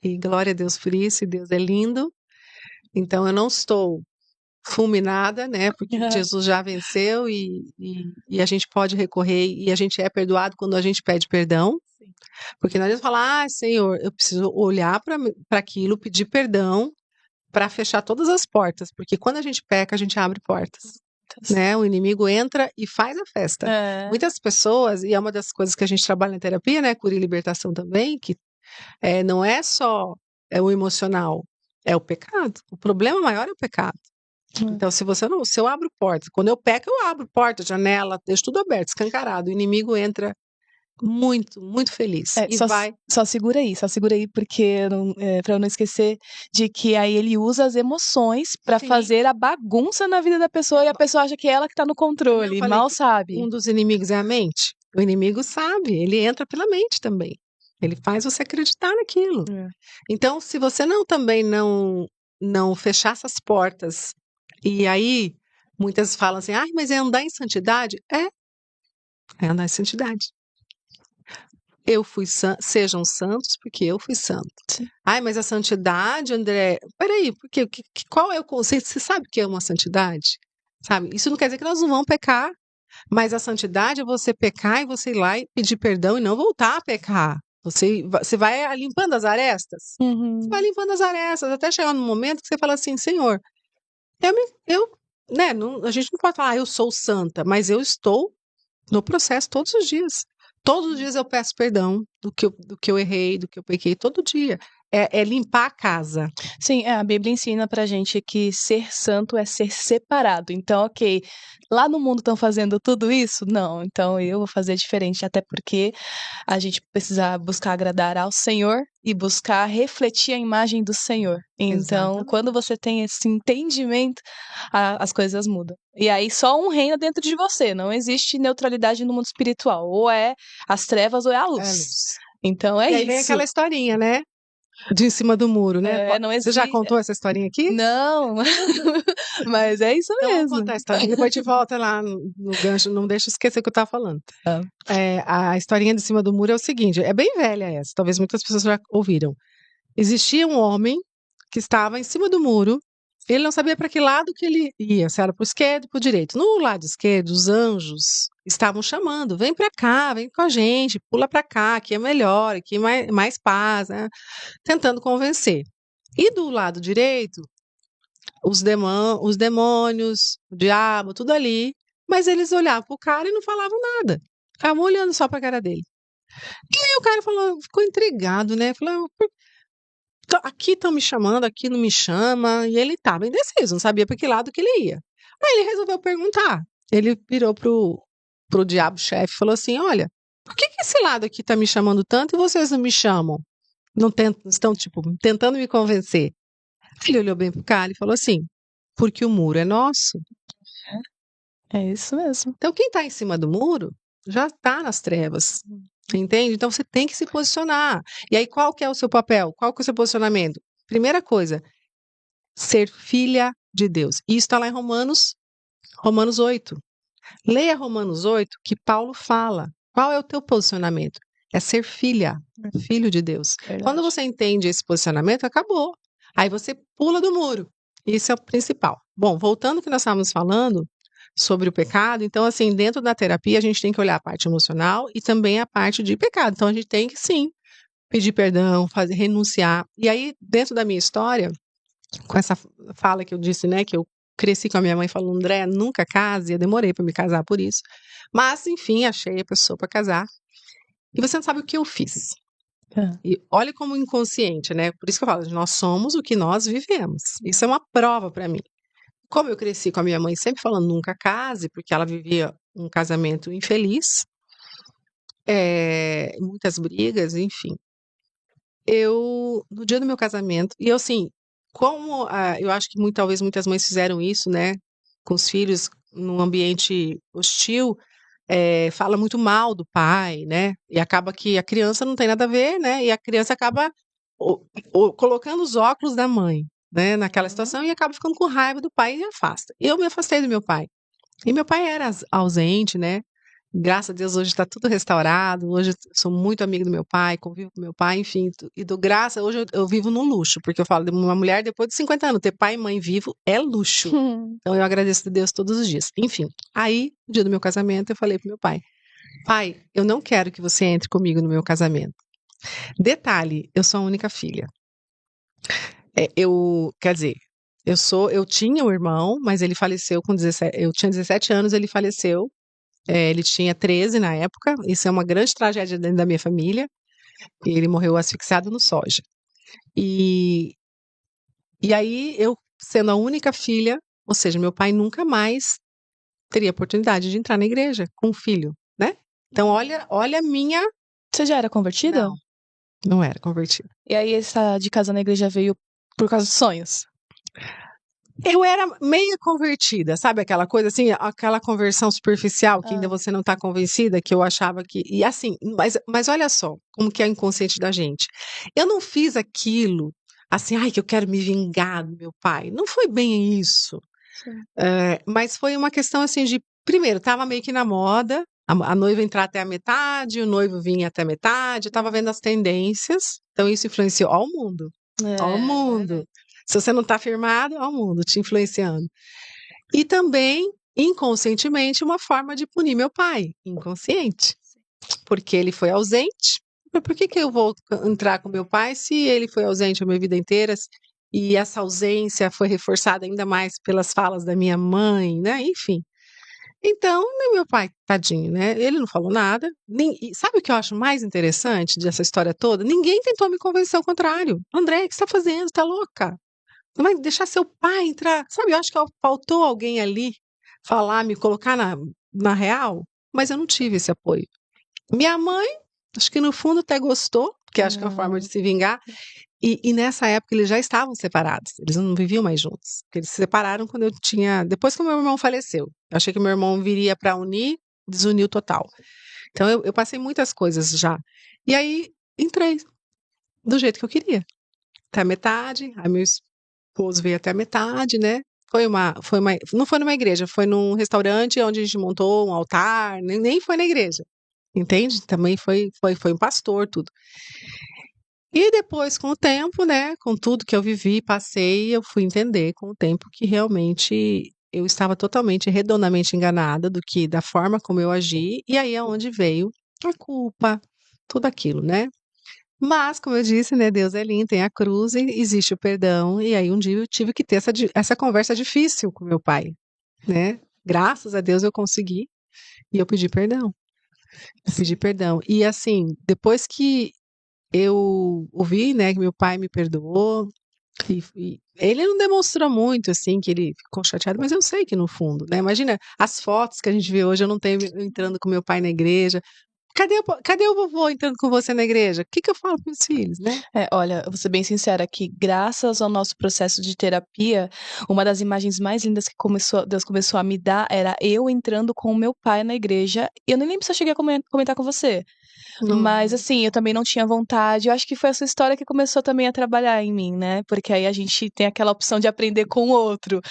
E glória a Deus por isso, e Deus é lindo. Então eu não estou fulminada, né? Porque Jesus já venceu e a gente pode recorrer e a gente é perdoado quando a gente pede perdão. Porque não adianta falar, Senhor, eu preciso olhar para aquilo, pedir perdão para fechar todas as portas, porque quando a gente peca, a gente abre portas. Né? O inimigo entra e faz a festa. Muitas pessoas, e é uma das coisas que a gente trabalha na terapia, né? Cura e libertação também, que não é só o emocional, é o pecado. O problema maior é o pecado. Então, se eu abro portas, quando eu peco, eu abro porta, janela, deixo tudo aberto, escancarado. O inimigo entra muito, muito feliz. Só segura aí, porque para eu não esquecer de que aí ele usa as emoções para fazer a bagunça na vida da pessoa e a pessoa acha que é ela que tá no controle, mal sabe. Um dos inimigos é a mente. O inimigo sabe, ele entra pela mente também. Ele faz você acreditar naquilo. Então, se você também não fechar essas portas, e aí muitas falam assim, mas é andar em santidade? É andar em santidade. Sejam santos porque eu fui santo. Sim. Mas a santidade, André, peraí, porque, qual é o conceito? Você sabe o que é uma santidade? Sabe? Isso não quer dizer que nós não vamos pecar, mas a santidade é você pecar e você ir lá e pedir perdão e não voltar a pecar. Você vai limpando as arestas. Você vai limpando as arestas até chegar num momento que você fala assim, Senhor, a gente não pode falar, eu sou santa, mas eu estou no processo todos os dias. Todos os dias eu peço perdão do que eu errei, do que eu pequei, todo dia. É limpar a casa. Sim, a Bíblia ensina pra gente que ser santo é ser separado. Então, ok, lá no mundo estão fazendo tudo isso? Não, então eu vou fazer diferente, até porque a gente precisa buscar agradar ao Senhor e buscar refletir a imagem do Senhor. Então, Exatamente. Quando você tem esse entendimento, as coisas mudam. E aí só um reina dentro de você, não existe neutralidade no mundo espiritual. Ou é as trevas ou é a luz. Então e isso. aí vem aquela historinha, né? De em cima do muro, né? Você já contou essa historinha aqui? Não, mas é isso mesmo. Então, vou contar a historinha, depois te volta lá no gancho, não deixa eu esquecer o que eu estava falando. A historinha de cima do muro é o seguinte, é bem velha essa, talvez muitas pessoas já ouviram. Existia um homem que estava em cima do muro, ele não sabia para que lado que ele ia, se era para o esquerdo ou para o direito. No lado esquerdo, os anjos estavam chamando, vem para cá, vem com a gente, pula para cá, aqui é melhor, aqui é mais paz, né? Tentando convencer. E do lado direito, os demônios, o diabo, tudo ali, mas eles olhavam pro cara e não falavam nada. Ficavam olhando só pra cara dele. E aí o cara ficou intrigado, né? Falou, aqui estão me chamando, aqui não me chama. E ele estava indeciso, não sabia para que lado que ele ia. Aí ele resolveu perguntar. Ele virou pro diabo-chefe e falou assim: olha, por que esse lado aqui está me chamando tanto e vocês não me chamam? Não estão, tipo, tentando me convencer. Ele olhou bem pro cara e falou assim: porque o muro é nosso. É isso mesmo. Então, quem está em cima do muro já está nas trevas. Entende? Então, você tem que se posicionar. E aí, qual que é o seu papel? Qual que é o seu posicionamento? Primeira coisa, ser filha de Deus. E isso está lá em Romanos 8. Leia Romanos 8, que Paulo fala. Qual é o teu posicionamento? É ser filha, filho de Deus. Verdade. Quando você entende esse posicionamento, acabou. Aí você pula do muro. Isso é o principal. Bom, voltando ao que nós estávamos falando sobre o pecado. Então, assim, dentro da terapia, a gente tem que olhar a parte emocional e também a parte de pecado. Então, a gente tem que, sim, pedir perdão, fazer, renunciar. E aí, dentro da minha história, com essa fala que eu disse, né, que eu cresci com a minha mãe falando, André, nunca case, eu demorei para me casar por isso. Mas, enfim, achei a pessoa para casar. E você não sabe o que eu fiz. Ah. E olha como inconsciente, né? Por isso que eu falo, nós somos o que nós vivemos. Isso é uma prova para mim. Como eu cresci com a minha mãe sempre falando nunca case, porque ela vivia um casamento infeliz, muitas brigas, enfim. No dia do meu casamento, e eu assim, como eu acho que talvez muitas mães fizeram isso, né, com os filhos num ambiente hostil, fala muito mal do pai, né, e acaba que a criança não tem nada a ver, né, e a criança acaba colocando os óculos da mãe, né, naquela situação e acaba ficando com raiva do pai e afasta. Eu me afastei do meu pai. E meu pai era ausente, né? Graças a Deus hoje está tudo restaurado. Hoje eu sou muito amiga do meu pai, convivo com meu pai, enfim, e do graça, hoje eu vivo no luxo, porque eu falo de uma mulher depois de 50 anos, ter pai e mãe vivo é luxo. Então eu agradeço a Deus todos os dias. Enfim, aí, no dia do meu casamento, eu falei pro meu pai: pai, eu não quero que você entre comigo no meu casamento. Detalhe, eu sou a única filha. Quer dizer, eu tinha um irmão, mas ele faleceu com 17, eu tinha 17 anos, ele faleceu. Ele tinha 13 na época, isso é uma grande tragédia dentro da minha família. E ele morreu asfixiado no soja. E, e aí, eu, sendo a única filha, ou seja, meu pai nunca mais teria oportunidade de entrar na igreja com um filho, né? Então, olha a minha. Você já era convertida? Não, não era convertida. E aí essa de casar na igreja veio por causa dos sonhos? Eu era meia convertida, sabe aquela coisa assim, aquela conversão superficial que ainda Ah. você não está convencida, que eu achava que. E assim, mas olha só como que é inconsciente da gente. Eu não fiz aquilo assim, ai, que eu quero me vingar do meu pai. Não foi bem isso. Mas foi uma questão assim de, primeiro, estava meio que na moda, a noiva entrar até a metade, o noivo vinha até a metade, eu estava vendo as tendências, então isso influenciou ao mundo. Ao mundo. Se você não está firmado, ao mundo te influenciando. E também, inconscientemente, uma forma de punir meu pai, inconsciente. Porque ele foi ausente. Por que eu vou entrar com meu pai se ele foi ausente a minha vida inteira? E essa ausência foi reforçada ainda mais pelas falas da minha mãe, né? Enfim. Então, nem meu pai, tadinho, né? Ele não falou nada. E sabe o que eu acho mais interessante dessa história toda? Ninguém tentou me convencer ao contrário. André, o que você está fazendo? Você está louca? Não vai deixar seu pai entrar. Sabe, eu acho que faltou alguém ali falar, me colocar na real, mas eu não tive esse apoio. Minha mãe, acho que no fundo até gostou, porque acho que é uma forma de se vingar. E nessa época eles já estavam separados, eles não viviam mais juntos. Porque eles se separaram quando eu tinha. Depois que o meu irmão faleceu. Eu achei que o meu irmão viria para unir, desuniu total. Então eu passei muitas coisas já. E aí entrei do jeito que eu queria. Até a metade, aí meu esposo veio até a metade, né? Não foi numa igreja, foi num restaurante onde a gente montou um altar, nem foi na igreja. Entende? Também foi um pastor, tudo. E depois, com o tempo, né, com tudo que eu vivi, passei, eu fui entender com o tempo que realmente eu estava totalmente, redondamente enganada da forma como eu agi, e aí é onde veio a culpa, tudo aquilo, né? Mas, como eu disse, né, Deus é lindo, tem a cruz e existe o perdão, e aí um dia eu tive que ter essa conversa difícil com meu pai, né? Graças a Deus eu consegui, e eu pedi perdão. Eu pedi perdão. E assim, depois que eu ouvi, né, que meu pai me perdoou. E ele não demonstrou muito, assim, que ele ficou chateado, mas eu sei que no fundo, né? Imagina as fotos que a gente vê hoje, eu não tenho entrando com meu pai na igreja. Cadê o vovô entrando com você na igreja? O que eu falo para os filhos, né? Olha, eu vou ser bem sincera que graças ao nosso processo de terapia, uma das imagens mais lindas que Deus começou a me dar era eu entrando com o meu pai na igreja. E eu nem lembro se eu cheguei a comentar com você. Mas assim, eu também não tinha vontade. Eu acho que foi essa história que começou também a trabalhar em mim, né? Porque aí a gente tem aquela opção de aprender com o outro.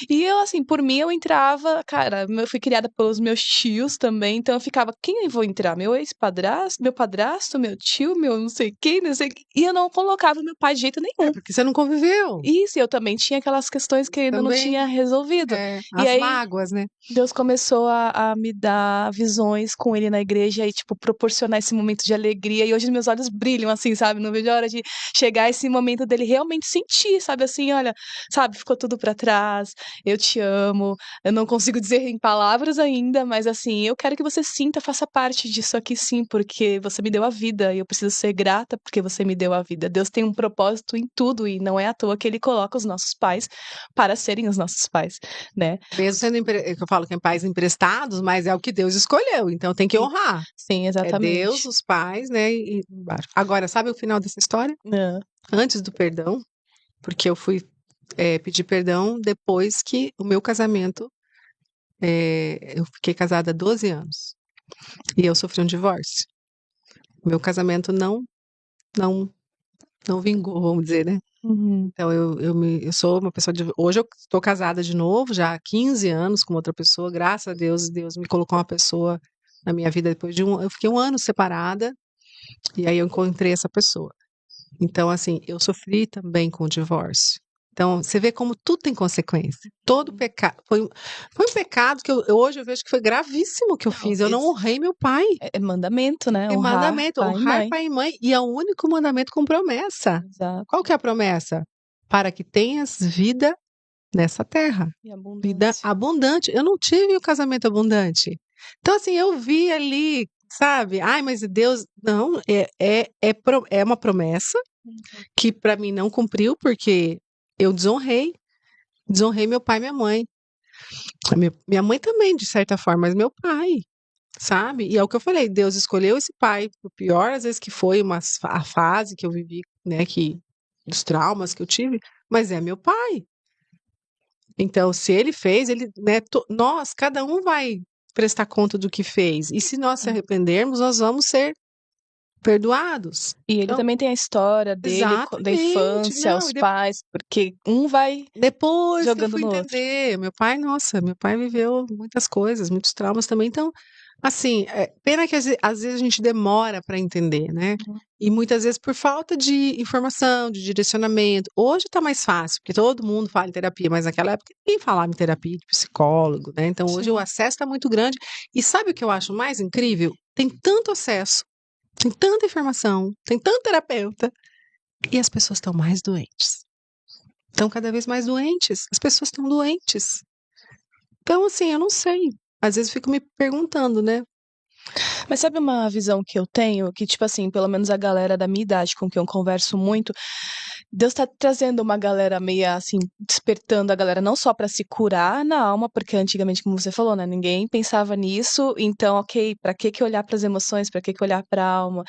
E eu, assim, por mim eu entrava, cara, eu fui criada pelos meus tios também, então eu ficava, quem eu vou entrar? Meu esse padrasto, meu tio, meu não sei quem, não sei quem. E eu não colocava meu pai de jeito nenhum. Porque você não conviveu. Isso, eu também tinha aquelas questões que eu ainda não Também. tinha resolvido. E As aí, mágoas, né? Deus começou a me dar visões com ele na igreja e, tipo, proporcionar esse momento de alegria. E hoje meus olhos brilham, assim, sabe? Não vejo a hora de chegar esse momento dele realmente sentir, sabe? Assim, olha, sabe? Ficou tudo pra trás. Eu te amo. Eu não consigo dizer em palavras ainda, mas, assim, eu quero que você sinta, faça parte disso aqui, sim, porque você me deu a vida e eu preciso ser grata porque você me deu a vida. Deus tem um propósito em tudo e não é à toa que ele coloca os nossos pais para serem os nossos pais, né? Mesmo sendo que eu falo que é pais emprestados, mas é o que Deus escolheu, então tem que Sim, honrar. sim, É Deus, exatamente. os pais, né? E embaixo. Agora, sabe o final dessa história? Hã. Antes do perdão, porque eu fui pedir perdão depois que o meu casamento, eu fiquei casada há 12 anos e eu sofri um divórcio. Meu casamento não, não vingou, vamos dizer, né? Uhum. Então eu sou uma pessoa de. Hoje eu estou casada de novo, já há 15 anos com outra pessoa, graças a Deus, Deus me colocou uma pessoa na minha vida depois de eu fiquei um ano separada e aí eu encontrei essa pessoa. Então, assim, eu sofri também com o divórcio. Então, você vê como tudo tem consequência. Todo pecado. Foi um pecado que hoje eu vejo que foi gravíssimo que eu Não, fiz. Eu não honrei meu pai. é mandamento, né, Tem honrar mandamento, pai e honrar mãe. pai e mãe. E é o único mandamento com promessa. Qual Exato. que é a promessa? Para que tenhas vida nessa terra. E Vida abundância. abundante. Eu não tive o casamento abundante. Então, assim, eu vi ali, sabe? Ai, mas Deus. Não, é uma promessa Uhum. que para mim não cumpriu, porque eu desonrei meu pai e minha mãe. Minha mãe também, de certa forma, mas meu pai, sabe? E é o que eu falei, Deus escolheu esse pai, por pior às vezes que foi a fase que eu vivi, né, dos traumas que eu tive, mas é meu pai. Então, se ele fez, né, nós, cada um vai prestar conta do que fez. E se nós se Hum. arrependermos, nós vamos ser perdoados. E ele Então, também tem a história dele da exatamente. infância, Não, aos pais, porque um vai depois que eu jogando fui no outro. entender, meu pai viveu muitas coisas, muitos traumas também. Então, assim, pena que às vezes a gente demora para entender, né? Uhum. E muitas vezes por falta de informação, de direcionamento. Hoje está mais fácil, porque todo mundo fala em terapia, mas naquela época ninguém falava em terapia de psicólogo, né? Então hoje o Sim. acesso está muito grande. E sabe o que eu acho mais incrível? Tem tanto acesso, tem tanta informação, tem tanto terapeuta, e as pessoas estão mais doentes. Estão cada vez mais doentes. As pessoas estão doentes. Então, assim, eu não sei. Às vezes fico me perguntando, né? Mas sabe uma visão que eu tenho? Que, tipo assim, pelo menos a galera da minha idade com quem eu converso muito, Deus tá trazendo uma galera meia assim, despertando a galera não só pra se curar na alma, porque antigamente, como você falou, né, ninguém pensava nisso, então, ok, pra que olhar pras emoções, pra que olhar pra alma?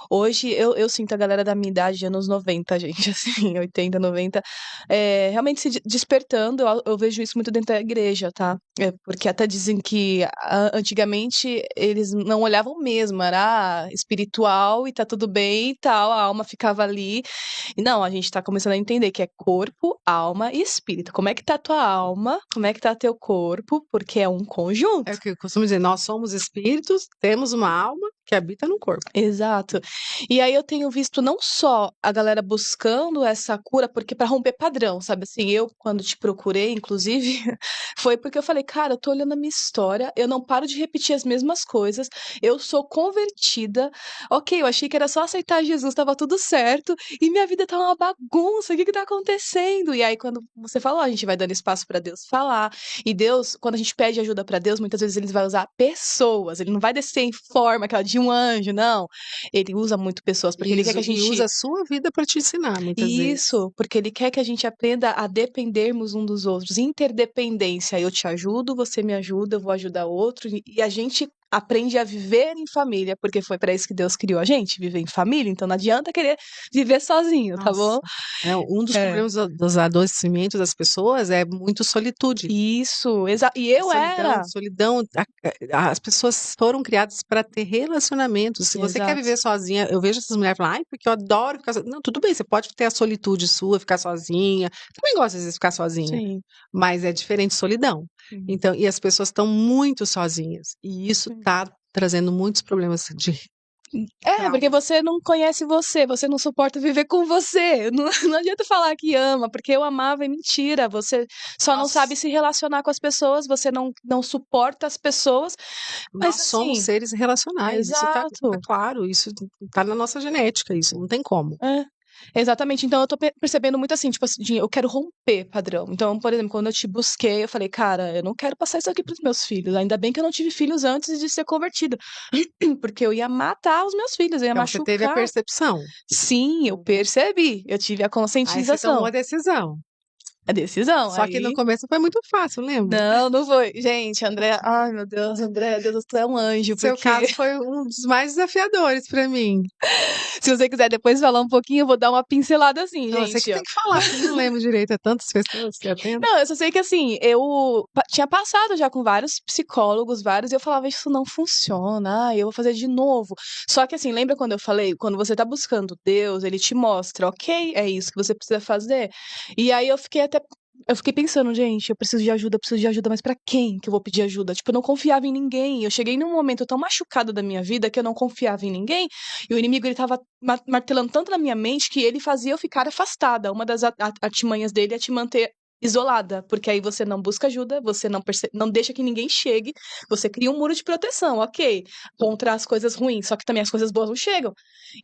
Hoje eu sinto a galera da minha idade, anos 90, gente, assim, 80, 90, realmente se despertando. Eu vejo isso muito dentro da igreja, tá? Porque até dizem que antigamente eles não olhavam mesmo, era espiritual e tá tudo bem e tal, a alma ficava ali. E não, a gente tá começando a entender que é corpo, alma e espírito. Como é que tá a tua alma? Como é que tá teu corpo? Porque é um É conjunto. o que eu costumo dizer, nós somos espíritos, temos uma alma que habita no corpo. Exato. E aí eu tenho visto não só a galera buscando essa cura, porque para romper padrão, sabe assim, eu quando te procurei, inclusive, foi porque eu falei, cara, eu tô olhando a minha história, eu não paro de repetir as mesmas coisas, eu sou convertida, ok, eu achei que era só aceitar Jesus, tava tudo certo, e minha vida tá uma bagunça, o que que tá acontecendo? E aí quando você falou, a gente vai dando espaço para Deus falar, e Deus, quando a gente pede ajuda para Deus, muitas vezes ele vai usar pessoas, ele não vai descer em forma aquela de um anjo, não. Ele usa muito pessoas, porque ele quer que a E gente. usa a sua vida para te ensinar, muitas vezes. Isso, porque ele quer que a gente aprenda a dependermos um dos outros. Interdependência. Eu te ajudo, você me ajuda, eu vou ajudar outro. E a gente aprende a viver em família, porque foi para isso que Deus criou a gente, viver em família. Então não adianta querer viver sozinho, tá bom? Nossa. Um dos É. problemas dos adoecimentos das pessoas é muito solitude. Isso, exato. E eu Solidão, era. solidão. As pessoas foram criadas para ter relacionamentos. Se você quer Exato. viver sozinha, eu vejo essas mulheres falando, ai, porque eu adoro ficar sozinha. Não, tudo bem, você pode ter a solitude sua, ficar sozinha. Também gosto às vezes de ficar sozinha, Sim. mas é diferente de solidão. Sim. Então, e as pessoas estão muito sozinhas. E isso Sim. tá trazendo muitos problemas de Porque traumas. você não conhece você não suporta viver com você. Não, não adianta falar que ama, porque eu amava é mentira. Você só não sabe Nós, se relacionar com as pessoas, você não suporta as pessoas. Mas nós somos assim, seres relacionais, isso tá exato. claro, isso tá na nossa genética, isso não tem como. É, exatamente. Então eu tô percebendo muito assim, tipo assim, eu quero romper padrão. Então, por exemplo, quando eu te busquei, eu falei, cara, eu não quero passar isso aqui pros meus filhos. Ainda bem que eu não tive filhos antes de ser convertida. Porque eu ia matar os meus filhos, eu ia Então você teve a machucar. percepção, Sim, eu uhum. percebi. Eu tive a Aí você tomou conscientização. a decisão. A decisão. Só que no Aí. começo foi muito fácil, lembra? Não, não foi. Gente, André. Ai, meu Deus, André, Deus, tu é um anjo, Seu porque caso foi um dos mais desafiadores para mim. se você quiser depois falar um pouquinho, eu vou dar uma pincelada assim, Não, você que gente, ó. tem que falar, porque eu não lembro direito, é tantas pessoas que atendo. Não, eu só sei que assim, eu tinha passado já com vários psicólogos, vários, e eu falava, isso não funciona, eu vou fazer de novo. Só que assim, lembra quando eu falei, quando você tá buscando Deus, ele te mostra, ok, é isso que você precisa fazer. E aí eu fiquei pensando, gente, eu preciso de ajuda, mas pra quem que eu vou pedir ajuda? Tipo, eu não confiava em ninguém. Eu cheguei num momento tão machucado da minha vida que eu não confiava em ninguém, e o inimigo ele tava martelando tanto na minha mente que ele fazia eu ficar afastada. Uma das artimanhas dele é te manter isolada, porque aí você não busca ajuda, você não deixa que ninguém chegue, você cria um muro de proteção, ok, contra as coisas ruins, só que também as coisas boas não chegam.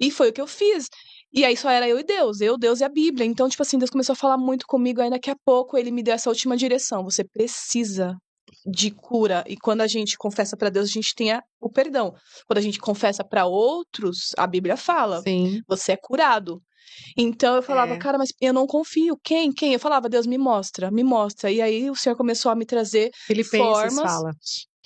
E foi o que eu fiz. E aí só era eu e Deus, Deus e a Bíblia. Então, tipo assim, Deus começou a falar muito comigo, aí daqui a pouco ele me deu essa última direção. Você precisa de cura. E quando a gente confessa pra Deus, a gente tem o perdão. Quando a gente confessa pra outros, a Bíblia fala, Sim, você é curado. Então eu falava, é. cara, mas eu não confio. Quem? Quem? Eu falava, Deus, me mostra, me mostra. E aí o Senhor começou a me trazer Filipenses formas. fala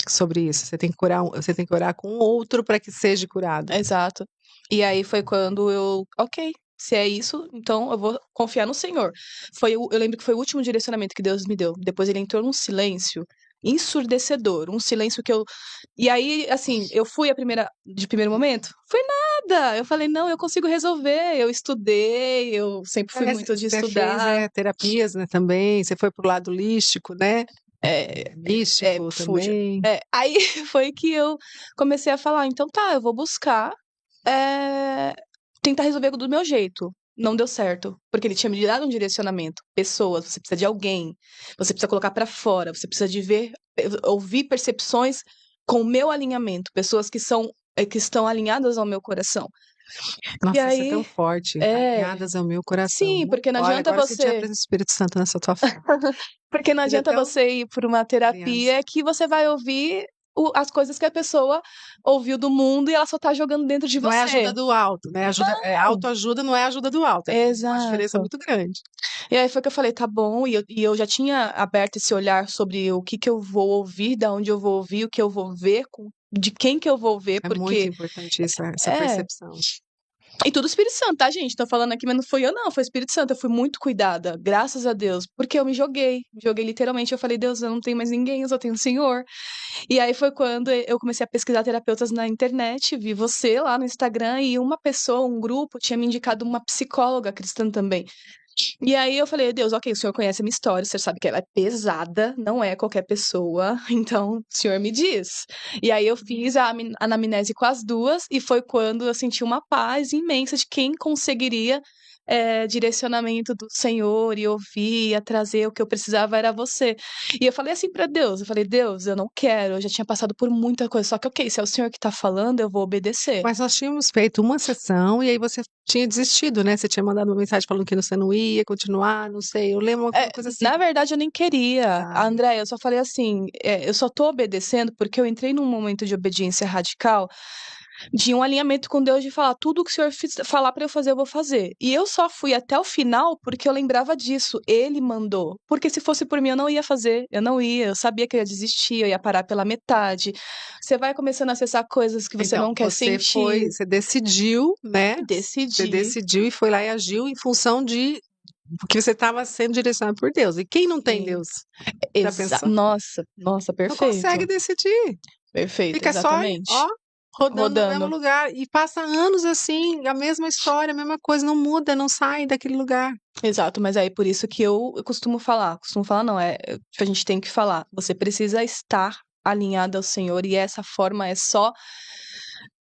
sobre isso. Você tem que curar, você tem que orar com outro para que seja curado. Exato. E aí foi quando ok, se é isso, então eu vou confiar no Senhor. Eu lembro que foi o último direcionamento que Deus me deu. Depois ele entrou num silêncio ensurdecedor, um silêncio que eu. E aí, assim, eu fui de primeiro momento? Foi nada. Eu falei, não, eu consigo resolver. Eu estudei, eu sempre fui muito de Você fez estudar. terapias, né, também. Você foi pro lado holístico, né? É, Místico fuja. também. Aí foi que eu comecei a falar, então tá, eu vou buscar é, tentar resolver do meu jeito. Não deu certo, porque ele tinha me dado um direcionamento. Pessoas, você precisa de alguém, você precisa colocar pra fora, você precisa de ver, ouvir percepções com o meu alinhamento, pessoas que estão alinhadas ao meu coração. E Nossa, isso é tão aí, forte. é, Alinhadas ao meu coração. sim, porque não Olha, adianta agora eu senti a você presença do Espírito Santo nessa tua fala. Porque não Seria adianta tão você ir por uma aliás. terapia que você vai ouvir as coisas que a pessoa ouviu do mundo e ela só tá jogando dentro de Não é ajuda você. do alto, né? Não. Autoajuda não é ajuda do alto. É uma diferença Exato. muito grande. E aí foi que eu falei, tá bom, e eu já tinha aberto esse olhar sobre o que eu vou ouvir, da onde eu vou ouvir, o que eu vou ver, de quem que eu vou ver, É muito porque importante essa é, percepção. e tudo Espírito Santo, tá, gente? Tô falando aqui, mas não fui eu, não. Foi o Espírito Santo. Eu fui muito cuidada, graças a Deus. Porque eu me joguei. Me joguei literalmente. Eu falei, Deus, eu não tenho mais ninguém, eu só tenho o Senhor. E aí foi quando eu comecei a pesquisar terapeutas na internet. Vi você lá no Instagram e uma pessoa, um grupo, tinha me indicado uma psicóloga cristã também. E aí eu falei, Deus, ok, o senhor conhece a minha história, o senhor sabe que ela é pesada, não é qualquer pessoa, então o senhor me diz. E aí eu fiz a anamnese com as duas, e foi quando eu senti uma paz imensa de quem conseguiria direcionamento do Senhor e ouvir, ia trazer o que eu precisava era você. E eu falei assim pra Deus, eu falei, Deus, eu não quero, eu já tinha passado por muita coisa, só que ok, se é o senhor que tá falando, eu vou obedecer. Mas nós tínhamos feito uma sessão e aí você tinha desistido, né? Você tinha mandado uma mensagem falando que você não ia continuar, não sei. Eu lembro uma coisa assim. Na verdade, eu nem queria, Ah, André. Eu só falei assim: eu só tô obedecendo porque eu entrei num momento de obediência radical, de um alinhamento com Deus, de falar tudo que o Senhor falar pra eu fazer, eu vou fazer. E eu só fui até o final porque eu lembrava disso. Ele mandou. Porque se fosse por mim, eu não ia fazer. Eu não ia. Eu sabia que eu ia desistir, eu ia parar pela metade. Você vai começando a acessar coisas que você então, não quer sentir. você decidiu, né? Você Decidi. decidiu e foi lá e agiu em função de que você estava sendo direcionado por Deus. E quem não tem Sim. Deus? Já pensou? Nossa, nossa, Não consegue perfeito. decidir. Perfeito, Fica só, ó, exatamente. rodando no mesmo Rodando. lugar. E passa anos assim, a mesma história, a mesma coisa, não muda, não sai daquele lugar. Exato, mas aí por isso que eu costumo falar não, tipo, a gente tem que falar, você precisa estar alinhada ao Senhor, e essa forma é só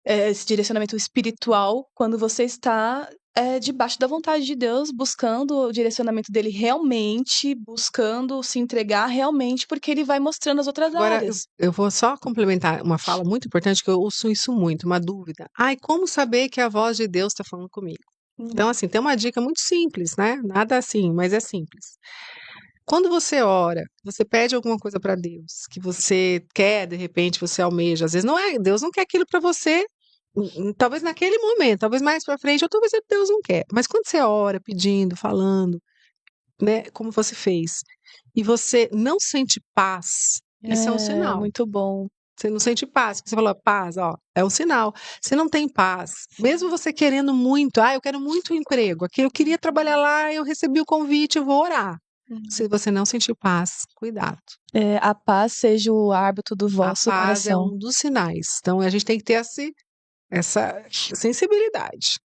esse direcionamento espiritual quando você está debaixo da vontade de Deus, buscando o direcionamento dele realmente, buscando se entregar realmente, porque ele vai mostrando as outras Agora, áreas. eu vou só complementar uma fala muito importante, que eu ouço isso muito, uma dúvida. Ai, como saber que a voz de Deus está falando comigo? Então, assim, tem uma dica muito simples, né? Nada assim, mas é simples. Quando você ora, você pede alguma coisa para Deus, que você quer, de repente, você almeja. Às vezes não é, Deus não quer aquilo para você, talvez naquele momento, talvez mais para frente, ou talvez Deus não quer. Mas quando você ora, pedindo, falando, né, como você fez, e você não sente paz, isso é um É, sinal. muito bom. Você não sente paz. Você falou paz, ó, é um sinal. Você não tem paz. Mesmo você querendo muito, eu quero muito um emprego. Aqui eu queria trabalhar lá, eu recebi o convite, eu vou orar. Se você não sentir paz, cuidado. A paz seja o árbitro do A vosso paz é coração. um dos sinais. Então a gente tem que ter essa sensibilidade.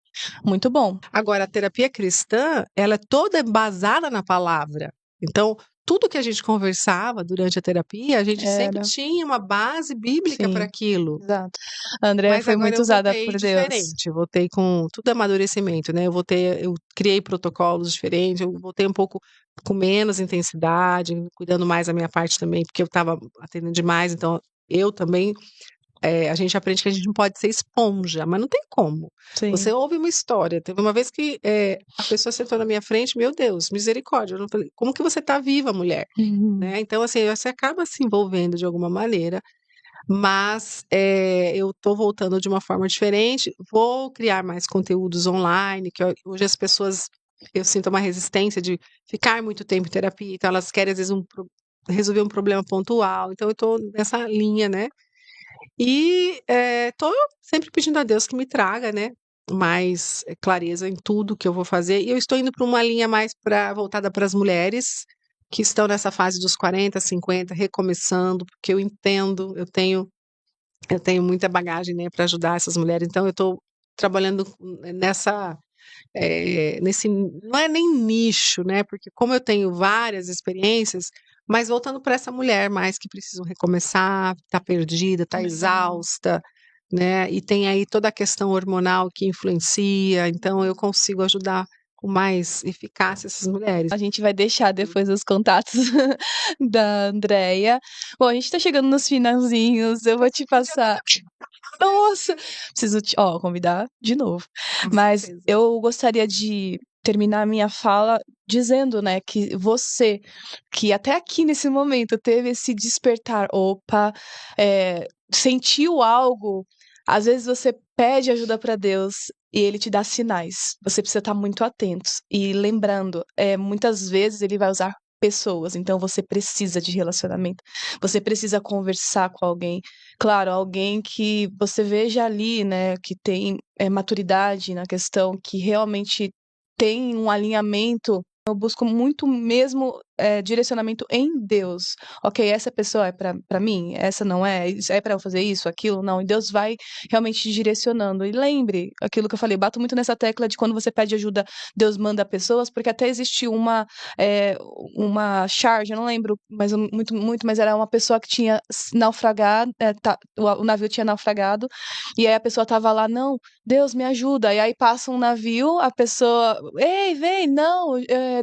Muito bom. Agora, a terapia cristã, ela é toda embasada na palavra. Então, tudo que a gente conversava durante a terapia, a gente sempre Era, tinha uma base bíblica para sim, aquilo. exato. A Andrea Mas foi agora muito eu usada voltei por Deus. diferente, eu voltei com tudo amadurecimento, né? Eu criei protocolos diferentes, eu voltei um pouco com menos intensidade, cuidando mais da minha parte também, porque eu estava atendendo demais, então eu também, a gente aprende que a gente não pode ser esponja, mas não tem como. Sim. Você ouve uma história, teve uma vez que a pessoa sentou na minha frente, meu Deus, misericórdia, eu não falei, como que você está viva, mulher? Uhum. Né? Então, assim, você acaba se envolvendo de alguma maneira, mas eu estou voltando de uma forma diferente. Vou criar mais conteúdos online, que hoje as pessoas, eu sinto uma resistência de ficar muito tempo em terapia, então elas querem, às vezes, resolver um problema pontual. Então, eu estou nessa linha, né? E estou sempre pedindo a Deus que me traga, né? Mais clareza em tudo que eu vou fazer. E eu estou indo para uma linha mais voltada para as mulheres que estão nessa fase dos 40, 50, recomeçando, porque eu entendo, eu tenho muita bagagem, né, para ajudar essas mulheres, então eu estou trabalhando nesse, não é nem nicho, né, porque como eu tenho várias experiências, mas voltando para essa mulher mais que precisam recomeçar, está perdida, está exausta, né, e tem aí toda a questão hormonal que influencia, então eu consigo ajudar com mais eficácia essas mulheres. A gente vai deixar depois os contatos da Andrea. Bom, a gente tá chegando nos finalzinhos. Eu vou te passar. Nossa! Preciso convidar de novo. Com Mas certeza. eu gostaria de terminar a minha fala dizendo, né, que você, que até aqui nesse momento teve esse despertar, opa, sentiu algo, às vezes você pede ajuda para Deus e ele te dá sinais. Você precisa estar muito atento. E lembrando, muitas vezes ele vai usar pessoas, então você precisa de relacionamento. Você precisa conversar com alguém. Claro, alguém que você veja ali, né, que tem maturidade na questão, que realmente tem um alinhamento. Eu busco muito mesmo direcionamento em Deus. Ok, essa pessoa é para mim, essa não é, é para eu fazer isso, aquilo, não. E Deus vai realmente te direcionando. E lembre aquilo que eu falei, bato muito nessa tecla de quando você pede ajuda, Deus manda pessoas, porque até existe uma charge, eu não lembro mas muito, mas era uma pessoa que tinha naufragado, o navio tinha naufragado, e aí a pessoa tava lá, não, Deus me ajuda. E aí passa um navio, a pessoa, ei, vem, não,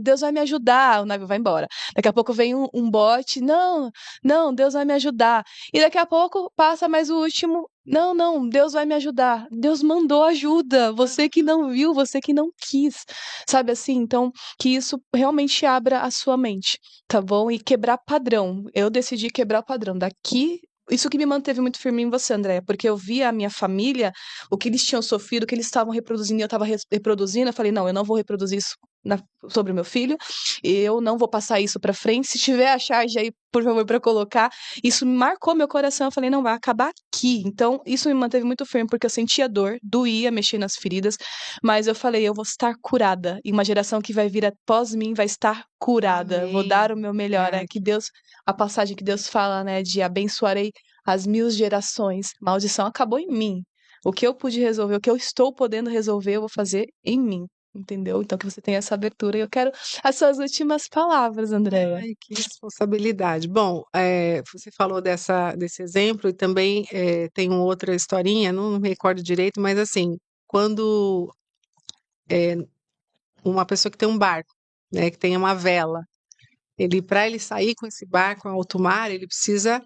Deus vai me ajudar, o navio vai embora. Daqui a pouco vem um bote, não, não, Deus vai me ajudar. E daqui a pouco passa mais o último, não, não, Deus vai me ajudar. Deus mandou ajuda, você que não viu, você que não quis. Sabe assim? Então, que isso realmente abra a sua mente, tá bom? E quebrar padrão. Eu decidi quebrar o padrão. Daqui isso que me manteve muito firme em você, Andréia, porque eu via a minha família, o que eles tinham sofrido, o que eles estavam reproduzindo, e eu estava reproduzindo. Eu falei, não, eu não vou reproduzir isso sobre o meu filho, eu não vou passar isso para frente. Se tiver a charge aí, por favor, para colocar. Isso me marcou meu coração. Eu falei, não, vai acabar aqui. Então, isso me manteve muito firme, porque eu sentia dor, doía, mexer nas feridas, mas eu falei, eu vou estar curada. E uma geração que vai vir após mim vai estar curada. Vou dar o meu melhor. Que Deus, a passagem que Deus fala, né, de abençoarei as 1000 gerações. Maldição acabou em mim. O que eu pude resolver, o que eu estou podendo resolver, eu vou fazer em mim. entendeu? Então que você tenha essa abertura. E eu quero as suas últimas palavras, Andréia. Ai, que responsabilidade. Bom, você falou desse exemplo e também tem uma outra historinha, não me recordo direito, mas assim, quando uma pessoa que tem um barco, né, que tem uma vela, para ele sair com esse barco ao alto mar, ele precisa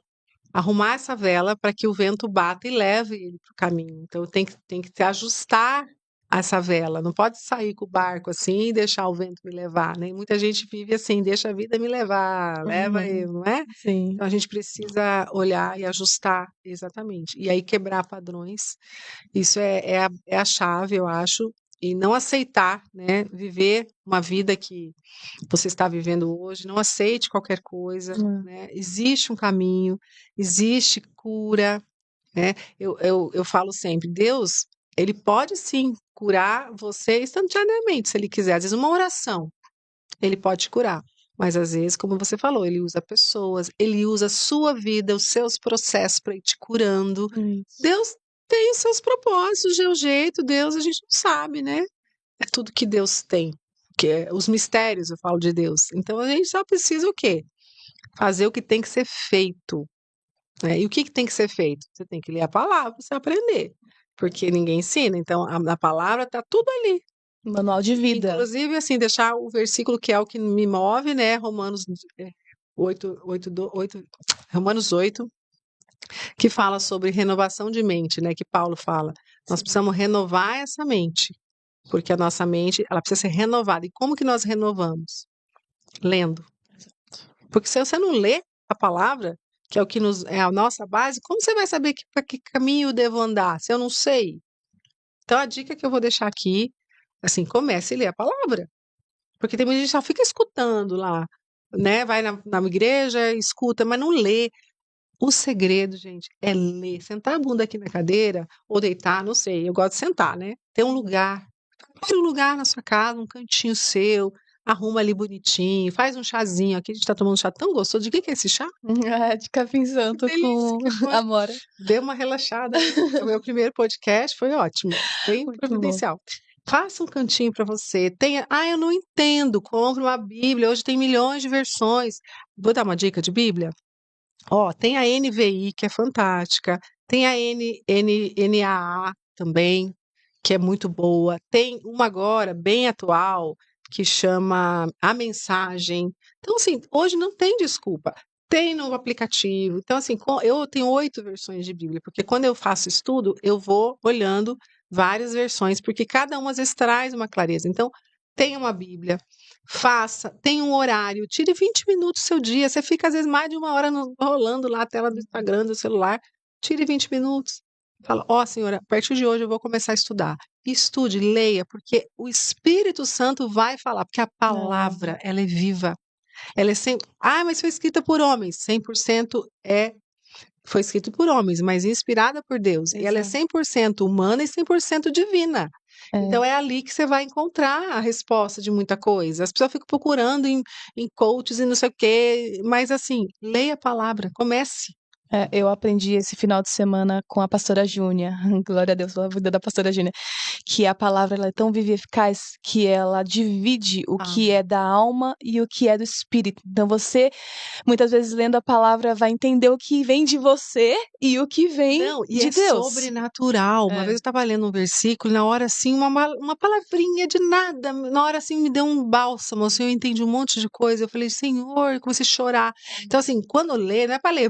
arrumar essa vela para que o vento bata e leve ele para o caminho. Então tem que se ajustar a essa vela. Não pode sair com o barco assim e deixar o vento me levar, né? Muita gente vive assim, deixa a vida me levar, leva Uhum. eu, não é? Sim. Então a gente precisa olhar e ajustar exatamente. E aí quebrar padrões. Isso é a chave, eu acho. E não aceitar, né? Viver uma vida que você está vivendo hoje, não aceite qualquer coisa, Hum. né? Existe um caminho, existe cura, né? Eu falo sempre, Deus, ele pode sim curar você instantaneamente, se ele quiser. Às vezes uma oração, ele pode te curar. Mas às vezes, como você falou, ele usa pessoas, ele usa a sua vida, os seus processos para ir te curando. Isso. Deus tem os seus propósitos, o seu jeito, Deus a gente não sabe, né? É tudo que Deus tem, que é os mistérios, eu falo de Deus. Então a gente só precisa o quê? Fazer o que tem que ser feito, né? E o que tem que ser feito? Você tem que ler a palavra para você aprender, porque ninguém ensina. Então na palavra está tudo ali. Manual de vida. Inclusive, assim, deixar o versículo que é o que me move, né? Romanos 8, Romanos 8, que fala sobre renovação de mente, né? Que Paulo fala. Nós Sim. precisamos renovar essa mente, porque a nossa mente, ela precisa ser renovada. E como que nós renovamos? Lendo. Porque se você não lê a palavra, que é o que é a nossa base, como você vai saber para que caminho eu devo andar, se eu não sei? Então a dica que eu vou deixar aqui, assim, comece a ler a palavra. Porque tem muita gente que só fica escutando lá, né? Vai na igreja, escuta, mas não lê. O segredo, gente, é ler. Sentar a bunda aqui na cadeira, ou deitar, não sei. Eu gosto de sentar, né? Ter um lugar. Pode um lugar na sua casa, um cantinho seu, arruma ali bonitinho, faz um chazinho. Aqui a gente tá tomando um chá tão gostoso. De que é esse chá? De capim Que santo delícia, com que bom. amora. Deu uma relaxada. O meu primeiro podcast foi ótimo, bem Muito bom. providencial. Faça um cantinho para você. Eu não entendo. Compre uma Bíblia. Hoje tem milhões de versões. Vou dar uma dica de Bíblia? Ó, tem a NVI, que é fantástica. Tem a NAA também, que é muito boa. Tem uma agora, bem atual, que chama A Mensagem. Então, assim, hoje não tem desculpa. Tem no aplicativo. Então, assim, eu tenho 8 versões de Bíblia, porque quando eu faço estudo, eu vou olhando várias versões, porque cada uma às vezes traz uma clareza. Então, tenha uma Bíblia, faça, tenha um horário, tire 20 minutos do seu dia. Você fica, às vezes, mais de uma hora rolando lá a tela do Instagram, do celular. Tire 20 minutos. Fala, senhora, a partir de hoje eu vou começar a estudar. Estude, leia, porque o Espírito Santo vai falar, porque a palavra, ela é viva. Ela é sempre. Mas foi escrita por homens. 100% foi escrito por homens, mas inspirada por Deus. E ela é Exato. 100% humana e 100% divina. Então é ali que você vai encontrar a resposta de muita coisa. As pessoas ficam procurando em coaches e não sei o quê, mas assim, leia a palavra, comece. Eu aprendi esse final de semana com a pastora Júnia, glória a Deus pela vida da pastora Júnia, que a palavra ela é tão viva e eficaz que ela divide o que é da alma e o que é do espírito. Então você, muitas vezes lendo a palavra, vai entender o que vem de você e o que vem Não, e de é Deus. sobrenatural. Uma vez eu estava lendo um versículo, na hora assim, uma palavrinha de nada, na hora assim me deu um bálsamo, assim, eu entendi um monte de coisa. Eu falei, Senhor, eu comecei a chorar. Então, assim, quando lê, não é para ler,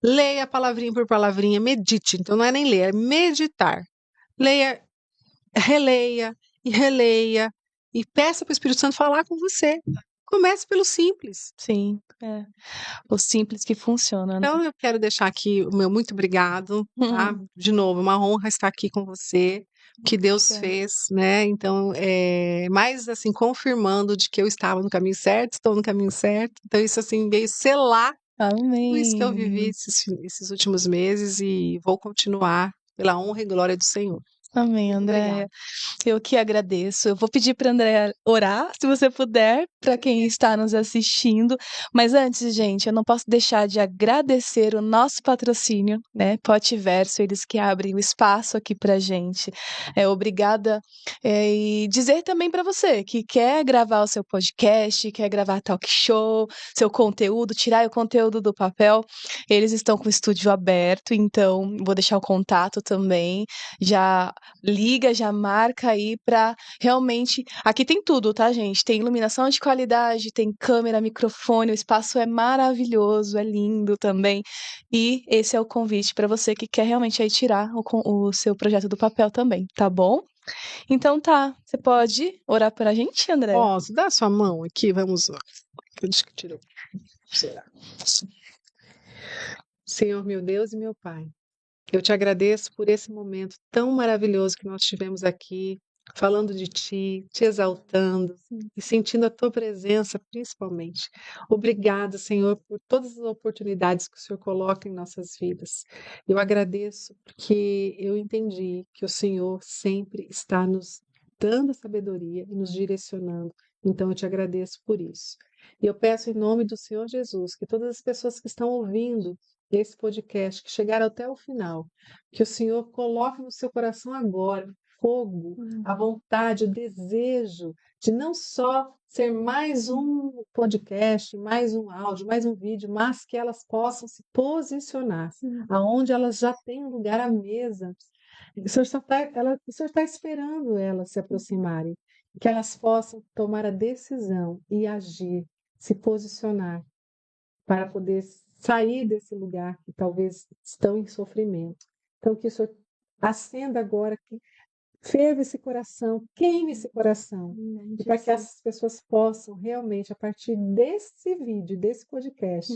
leia palavrinha por palavrinha, medite. Então, não é nem ler, é meditar. Leia, releia e releia e peça para o Espírito Santo falar com você. Comece pelo simples. Sim, o simples que funciona, né? Então, eu quero deixar aqui o meu muito obrigado, tá? De novo, uma honra estar aqui com você, o que Deus fez, né? Então, mais assim, confirmando de que eu estava no caminho certo, estou no caminho certo. Então, isso assim, veio selar tudo isso que eu vivi Amém. esses últimos meses e vou continuar pela honra e glória do Senhor. Amém, Muito Andréia. obrigada. Eu que agradeço. Eu vou pedir para Andréia orar, se você puder, para quem está nos assistindo. Mas antes, gente, eu não posso deixar de agradecer o nosso patrocínio, né? Poteverso, eles que abrem o espaço aqui para gente. Obrigada. E dizer também para você que quer gravar o seu podcast, quer gravar talk show, seu conteúdo, tirar o conteúdo do papel, eles estão com o estúdio aberto, então vou deixar o contato também. Já liga, já marca aí pra realmente. Aqui tem tudo, tá, gente? Tem iluminação de qualidade, tem câmera, microfone, o espaço é maravilhoso, é lindo também. E esse é o convite para você que quer realmente aí tirar o seu projeto do papel também, tá bom? Então tá, você pode orar por a gente, André? Posso? Dá sua mão aqui, vamos lá. Onde que tirou? Será? Senhor, meu Deus e meu Pai, eu te agradeço por esse momento tão maravilhoso que nós tivemos aqui, falando de ti, te exaltando e sentindo a tua presença, principalmente. Obrigada, Senhor, por todas as oportunidades que o Senhor coloca em nossas vidas. Eu agradeço porque eu entendi que o Senhor sempre está nos dando sabedoria e nos direcionando. Então, eu te agradeço por isso. E eu peço em nome do Senhor Jesus que todas as pessoas que estão ouvindo esse podcast, que chegaram até o final, que o Senhor coloque no seu coração agora fogo, a vontade, o desejo de não só ser mais um podcast, mais um áudio, mais um vídeo, mas que elas possam se posicionar aonde elas já têm um lugar à mesa. O Senhor está esperando elas se aproximarem, que elas possam tomar a decisão e agir, se posicionar para poder sair desse lugar que talvez estão em sofrimento. Então, que o Senhor acenda agora, que ferva esse coração, queime esse coração, e para que essas pessoas possam realmente, a partir desse vídeo, desse podcast,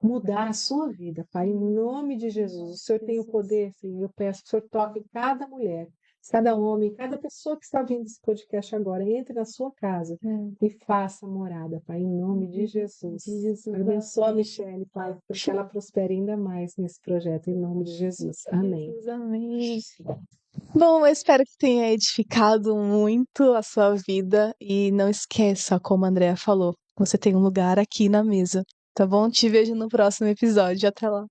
mudar a sua vida, Pai, em nome de Jesus. O Senhor tem o poder, Senhor, eu peço que o Senhor toque em cada mulher, cada homem, cada pessoa que está vendo esse podcast agora, entre na sua casa e faça morada, Pai, em nome de Jesus. Abençoa a Michelle, Pai, para que ela prospere ainda mais nesse projeto, em nome de Jesus. Amém. Jesus, amém. Bom, eu espero que tenha edificado muito a sua vida e não esqueça, como a Andrea falou, você tem um lugar aqui na mesa, tá bom? Te vejo no próximo episódio. Até lá.